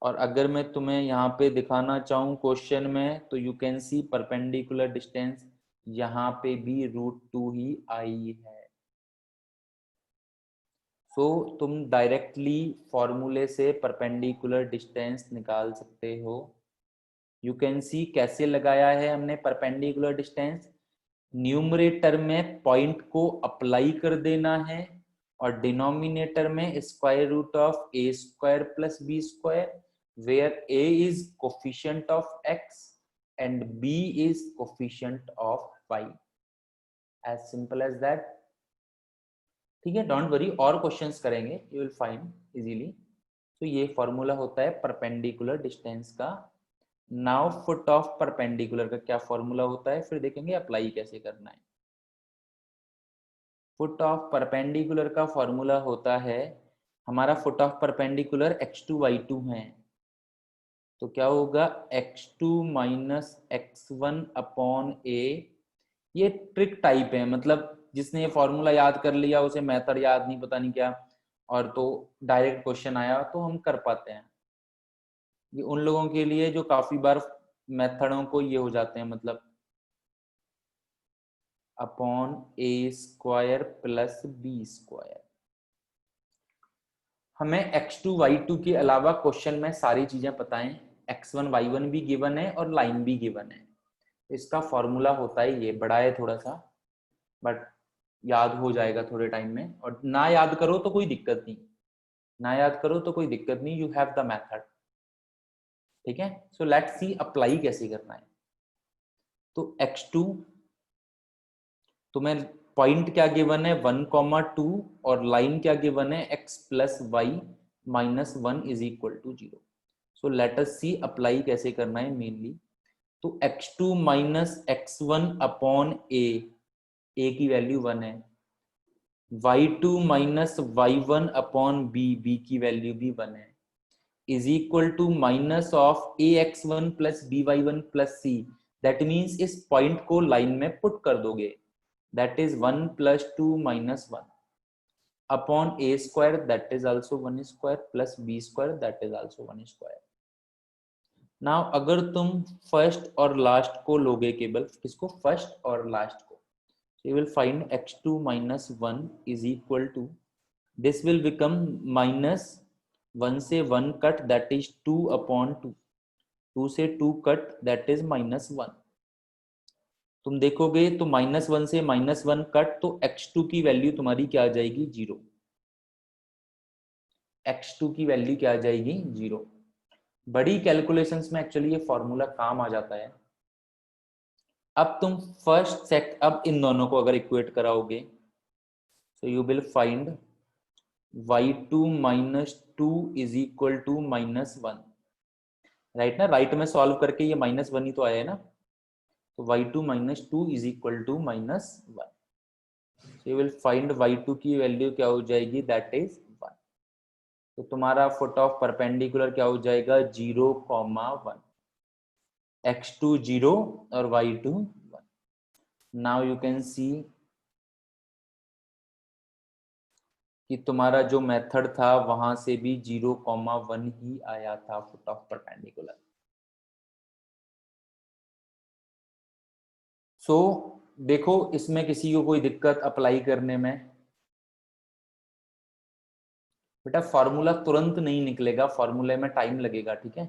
और अगर मैं तुम्हें यहाँ पे दिखाना चाहूँ क्वेश्चन में तो you can see perpendicular distance यहाँ पे भी रूट 2 ही आई है। सो तुम डायरेक्टली फॉर्मूले से परपेंडिकुलर डिस्टेंस निकाल सकते हो। यू कैन सी कैसे लगाया है हमने परपेंडिकुलर डिस्टेंस, न्यूमरेटर में पॉइंट को अप्लाई कर देना है और डिनोमिनेटर में square root of a square plus b square, where a is coefficient of x and b is coefficient of y. As simple as that. ठीक है, डोंट वरी, और क्वेश्चंस करेंगे, यू विल फाइंड इजीली। तो ये फॉर्मूला होता है परपेंडिकुलर डिस्टेंस का। नाउ फुट ऑफ परपेंडिकुलर का क्या फॉर्मूला होता है, फिर देखेंगे अप्लाई कैसे करना है। फुट ऑफ परपेंडिकुलर का फॉर्मूला होता है, हमारा foot of perpendicular x2 y2 है, तो क्या होगा x2 minus x1 upon a। ये ट्रिक टाइप है, मतलब जिसने ये फॉर्मूला याद कर लिया उसे मेथड याद नहीं, पता नहीं क्या, और तो डायरेक्ट क्वेश्चन आया तो हम कर पाते हैं। ये उन लोगों के लिए जो काफी बार मेथडों को ये हो जाते हैं, मतलब अपॉन ए स्क्वायर प्लस बी स्क्वायर। हमें x2 y2 के अलावा क्वेश्चन में सारी चीजें पता है, x1 y1 भी गिवन है और लाइन भी गिवन है। इसका फॉर्मूला होता है, ये बड़ा है थोड़ा सा बट याद हो जाएगा थोड़े टाइम में, और ना याद करो तो कोई दिक्कत नहीं, ना याद करो तो कोई दिक्कत नहीं, यू हैव द मेथड। ठीक है, सो लेट्स सी अप्लाई कैसे करना है। तो x2 तुम्हें पॉइंट क्या गिवन है 1,2 और लाइन क्या गिवन है x plus y minus 1 is equal to 0। So let us see apply कैसे करना है मेनली। तो x2 minus x1 upon a की वैल्यू 1 है, y2 minus y1 upon b की वैल्यू भी 1 है, is equal to minus of ax1 plus by1 plus c। That means इस पॉइंट को लाइन में पुट कर दोगे, that is 1 plus 2 minus 1 upon a square that is also 1 square plus b square that is also 1 square. Now अगर तुम फर्स्ट और लास्ट को लोगे, केवल किसको, फर्स्ट और लास्ट को, so you will find x2 minus 1 is equal to, this will become minus 1 से 1 कट that is 2 upon 2, 2 से 2 कट that is minus 1। तुम देखोगे तो माइनस 1 से माइनस 1 कट तो x2 की वैल्यू तुम्हारी क्या आ जाएगी 0, x2 की वैल्यू क्या आ जाएगी 0। बड़ी कैलकुलेशंस में एक्चुअली ये फॉर्मूला काम आ जाता है। अब तुम फर्स्ट सेट, अब इन दोनों को अगर इक्वेट कराओगे so you will find y2 minus 2 is equal to minus 1, right ना, राइट में सॉल्व करके ये माइनस 1 ही तो आया है ना, तो y2 minus 2 is equal to minus 1। So you will find y2 की वैल्यू क्या हो जाएगी, दैट इज 1। तो तुम्हारा फुट ऑफ परपेंडिकुलर क्या हो जाएगा 0,1, x2 0 और y2 1। नाउ यू कैन सी कि तुम्हारा जो मेथड था वहां से भी 0,1 ही आया था फुट ऑफ परपेंडिकुलर। सो देखो इसमें किसी को कोई दिक्कत अप्लाई करने में, बेटा फॉर्मूला तुरंत नहीं निकलेगा, फॉर्मूले में टाइम लगेगा, ठीक है,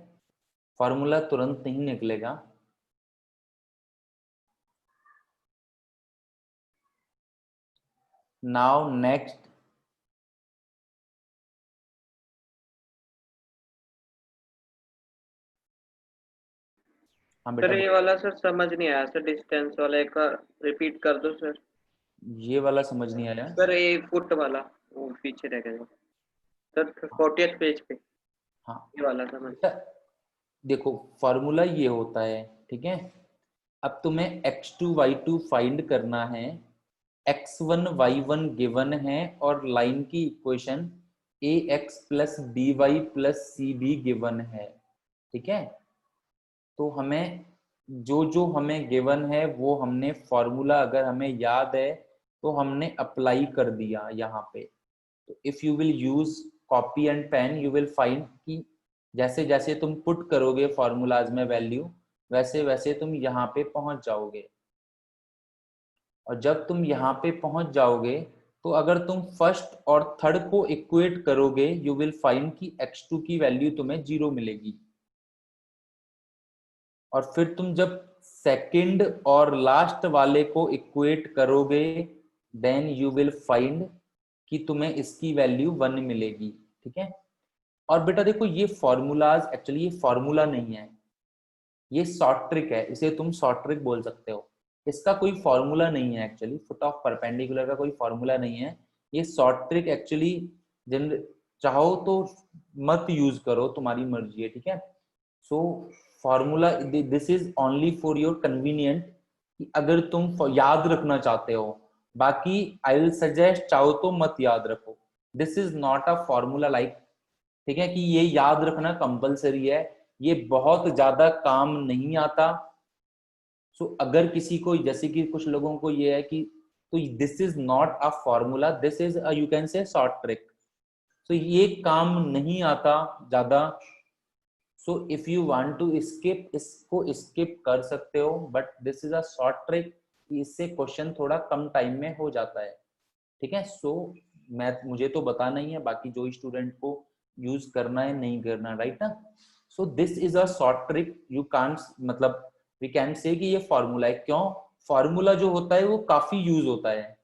फॉर्मूला तुरंत नहीं निकलेगा। नाउ नेक्स्ट, हाँ सर बेटा, ये वाला सर समझ नहीं आया सर, डिस्टेंस वाला एक रिपीट कर दो सर। ये वाला समझ नहीं आया सर ये फुट वाला वो पीछे रह गया सर, 40th पेज पे, हाँ ये वाला समझ। देखो फॉर्मूला ये होता है, ठीक है। अब तुम्हें x2 y2 फाइंड करना है x1 y1 गिवन है और लाइन की equation ax plus by plus C भी गिवन है, ठीक है। तो हमें जो जो हमें गिवन है वो हमने फॉर्मूला अगर हमें याद है तो हमने अप्लाई कर दिया यहाँ पे। तो if you will use copy and pen you will find कि जैसे जैसे तुम पुट करोगे फॉर्मूलाज में वैल्यू वैसे वैसे तुम यहाँ पे पहुंच जाओगे। और जब तुम यहाँ पे पहुंच जाओगे तो अगर तुम फर्स्ट और थर्ड को इक्वेट करोगे यू विल फाइंड कि x2 की वैल्यू तुम्हें 0 मिलेगी। और फिर तुम जब सेकंड और लास्ट वाले को इक्वेट करोगे देन यू विल फाइंड कि तुम्हें इसकी वैल्यू 1 मिलेगी, ठीक है। और बेटा देखो ये फॉर्मूलाज एक्चुअली ये फॉर्मूला नहीं है, ये शॉर्ट ट्रिक है, इसे तुम शॉर्ट ट्रिक बोल सकते हो। इसका कोई फॉर्मूला नहीं है एक्चुअली, फुट ऑफ परपेंडिकुलर का कोई फॉर्मूला नहीं है। ये शॉर्ट ट्रिक एक्चुअली जिन चाहो तो मत यूज करो, तुम्हारी मर्जी है, ठीक है। So formula this is only for your convenient कि अगर तुम याद रखना चाहते हो, बाकी आई विल सजेस्ट चाहो तो मत याद रखो। This is not a formula like, ठीक है, कि ये याद रखना कंपलसरी है, ये बहुत ज्यादा काम नहीं आता। सो अगर किसी को जैसे कि कुछ लोगों को ये है कि तो this is not a formula, this is you can say short trick. So ये काम नहीं आता ज्यादा। So if you want to skip इसको स्किप कर सकते हो, but this is a short trick, इससे क्वेश्चन थोड़ा कम टाइम में हो जाता है, ठीक है। सो मैं मुझे तो बता नहीं है, बाकी जो स्टूडेंट को यूज करना है नहीं करना, राइट ना। So this is a short trick, you can't मतलब वी कैन से कि ये फॉर्मूला है। क्यों? फॉर्मूला जो होता है वो काफी यूज होता है,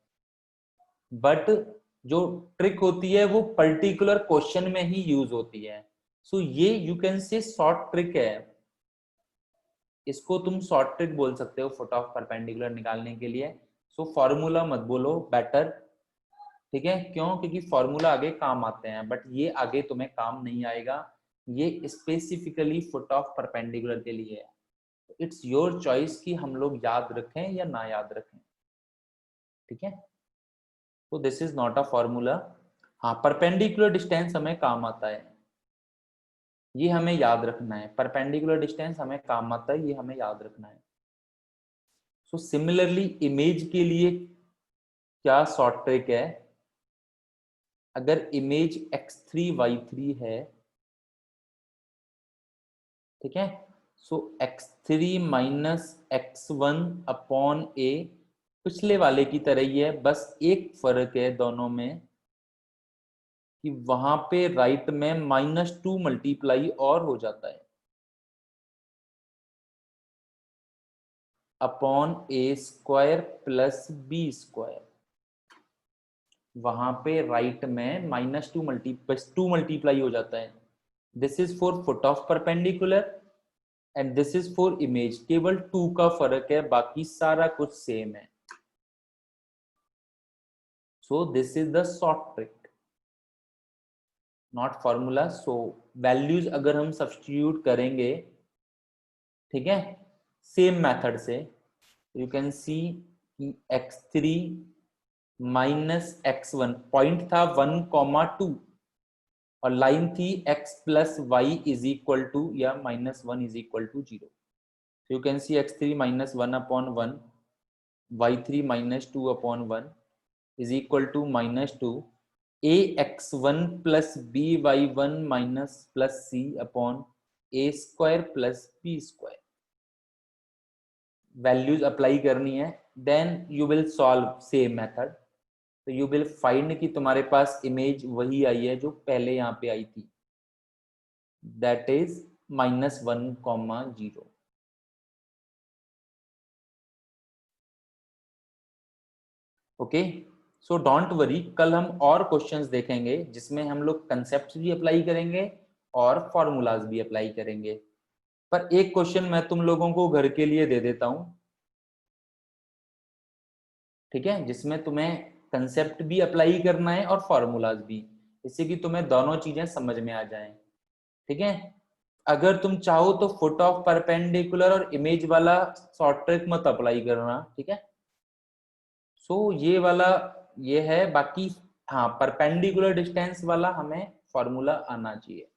बट जो ट्रिक होती है वो पर्टिकुलर क्वेश्चन में ही यूज होती है। सो ये you can say short trick है, इसको तुम शॉर्ट ट्रिक बोल सकते हो फुट ऑफ परपेंडिकुलर निकालने के लिए। सो फॉर्मूला मत बोलो बेटर, ठीक है। क्यों? क्योंकि फॉर्मूला आगे काम आते हैं, बट ये आगे तुम्हें काम नहीं आएगा, ये स्पेसिफिकली फुट ऑफ परपेंडिकुलर के लिए है। इट्स योर चॉइस कि हम लोग याद रखें या ना याद रखें, ठीक है। तो this is not a formula. हाँ, परपेंडिकुलर डिस्टेंस हमें काम आता है, ये हमें याद रखना है। परपेंडिकुलर डिस्टेंस हमें काम आता है, ये हमें याद रखना है। सो सिमिलरली इमेज के लिए क्या शॉर्ट ट्रिक है? अगर इमेज x3 y3 है, ठीक है, सो x3 minus x1 upon a पिछले वाले की तरह ही है, बस एक फर्क है दोनों में कि वहां पे राइट में -2 मल्टीप्लाई और हो जाता है upon a square plus b square. वहां पे राइट में -2 मल्टीप्लाई हो जाता है। This is for foot of perpendicular and this is for image, केवल 2 का फर्क है, बाकी सारा कुछ सेम है। So this is the short trick, not formula. So values अगर हम सब्स्टिट्यूट करेंगे, ठीक है, सेम मेथड से, यू कैन सी कि x3 माइनस x1 पॉइंट था 1,2 और लाइन थी x plus Y is equal to या -1 is equal to 0। You can see x3 minus 1 upon 1, y3 minus 2 upon 1 is equal to -2 ax1 plus by1 minus plus c upon a square plus b square. Values apply करनी है, then you will solve same method. तो यू विल फाइंड कि तुम्हारे पास इमेज वही आई है जो पहले यहाँ पे आई थी, that is -1,0। Okay, so don't worry, कल हम और क्वेश्चंस देखेंगे जिसमें हम लोग कंसेप्ट भी अप्लाई करेंगे और फॉर्मूलाज भी अप्लाई करेंगे। पर एक क्वेश्चन मैं तुम लोगों को घर के लिए दे देता हूं, ठीक है, जिसमें तुम्हें कंसेप्ट भी अप्लाई करना है और फॉर्मूलाज भी, इससे कि तुम्हें दोनों चीजें समझ में आ जाएं, ठीक है। अगर तुम चाहो तो फुट ऑफ परपेंडिकुलर और इमेज वाला शॉर्ट ट्रिक मत अप्लाई करना, ठीक है। सो ये वाला ये है, बाकी हाँ परपेंडिकुलर डिस्टेंस वाला हमें फॉर्मूला आना चाहिए।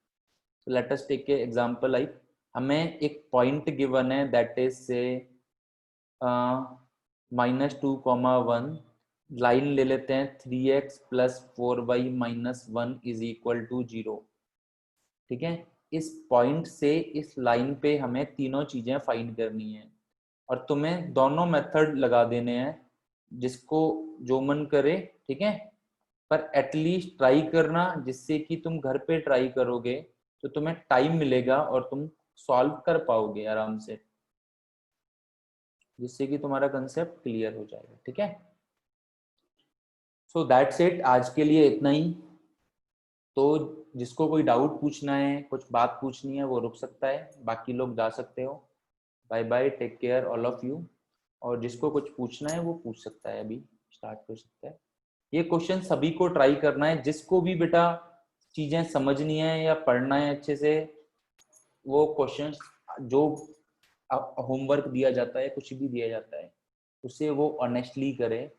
Let us take a example, like हमें एक पॉइंट गिवन है दैट इज से -2,1, लाइन ले लेते हैं 3x + 4y - 1 = 0। ठीक है, इस पॉइंट से इस लाइन पे हमें तीनों चीजें फाइंड करनी है और तुम्हें दोनों मेथड लगा देने हैं, जिसको जो मन करे। ठीक है, पर एटलीस्ट ट्राई करना, जिससे कि तुम घर पे ट्राई करोगे तो तुम्हें टाइम मिलेगा और तुम सॉल्व कर पाओगे आराम से, जिससे कि तुम्हारा कंसेप्ट क्लियर हो जाएगा। ठीक है, सो दैट्स इट, आज के लिए इतना ही। तो जिसको कोई डाउट पूछना है, कुछ बात पूछनी है, वो रुक सकता है, बाकी लोग जा सकते हो। Bye bye, take care all of you. और जिसको कुछ पूछना है वो पूछ सकता है, अभी स्टार्ट कर सकता है। ये क्वेश्चन सभी को ट्राई करना है, जिसको भी बेटा चीजें समझनी है या पढ़ना है अच्छे से, वो क्वेश्चन जो होमवर्क दिया जाता है, कुछ भी दिया जाता है, उसे वो ऑनेस्टली करे।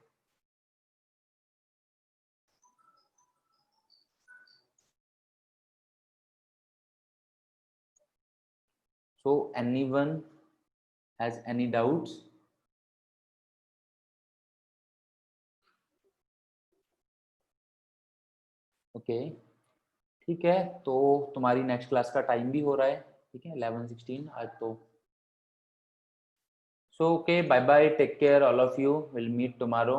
So anyone has any doubts? Okay, ठीक है, तो तुम्हारी नेक्स्ट क्लास का टाइम भी हो रहा है। ठीक है, 11:16 आज तो। So okay, bye bye, take care all of you, will meet tomorrow.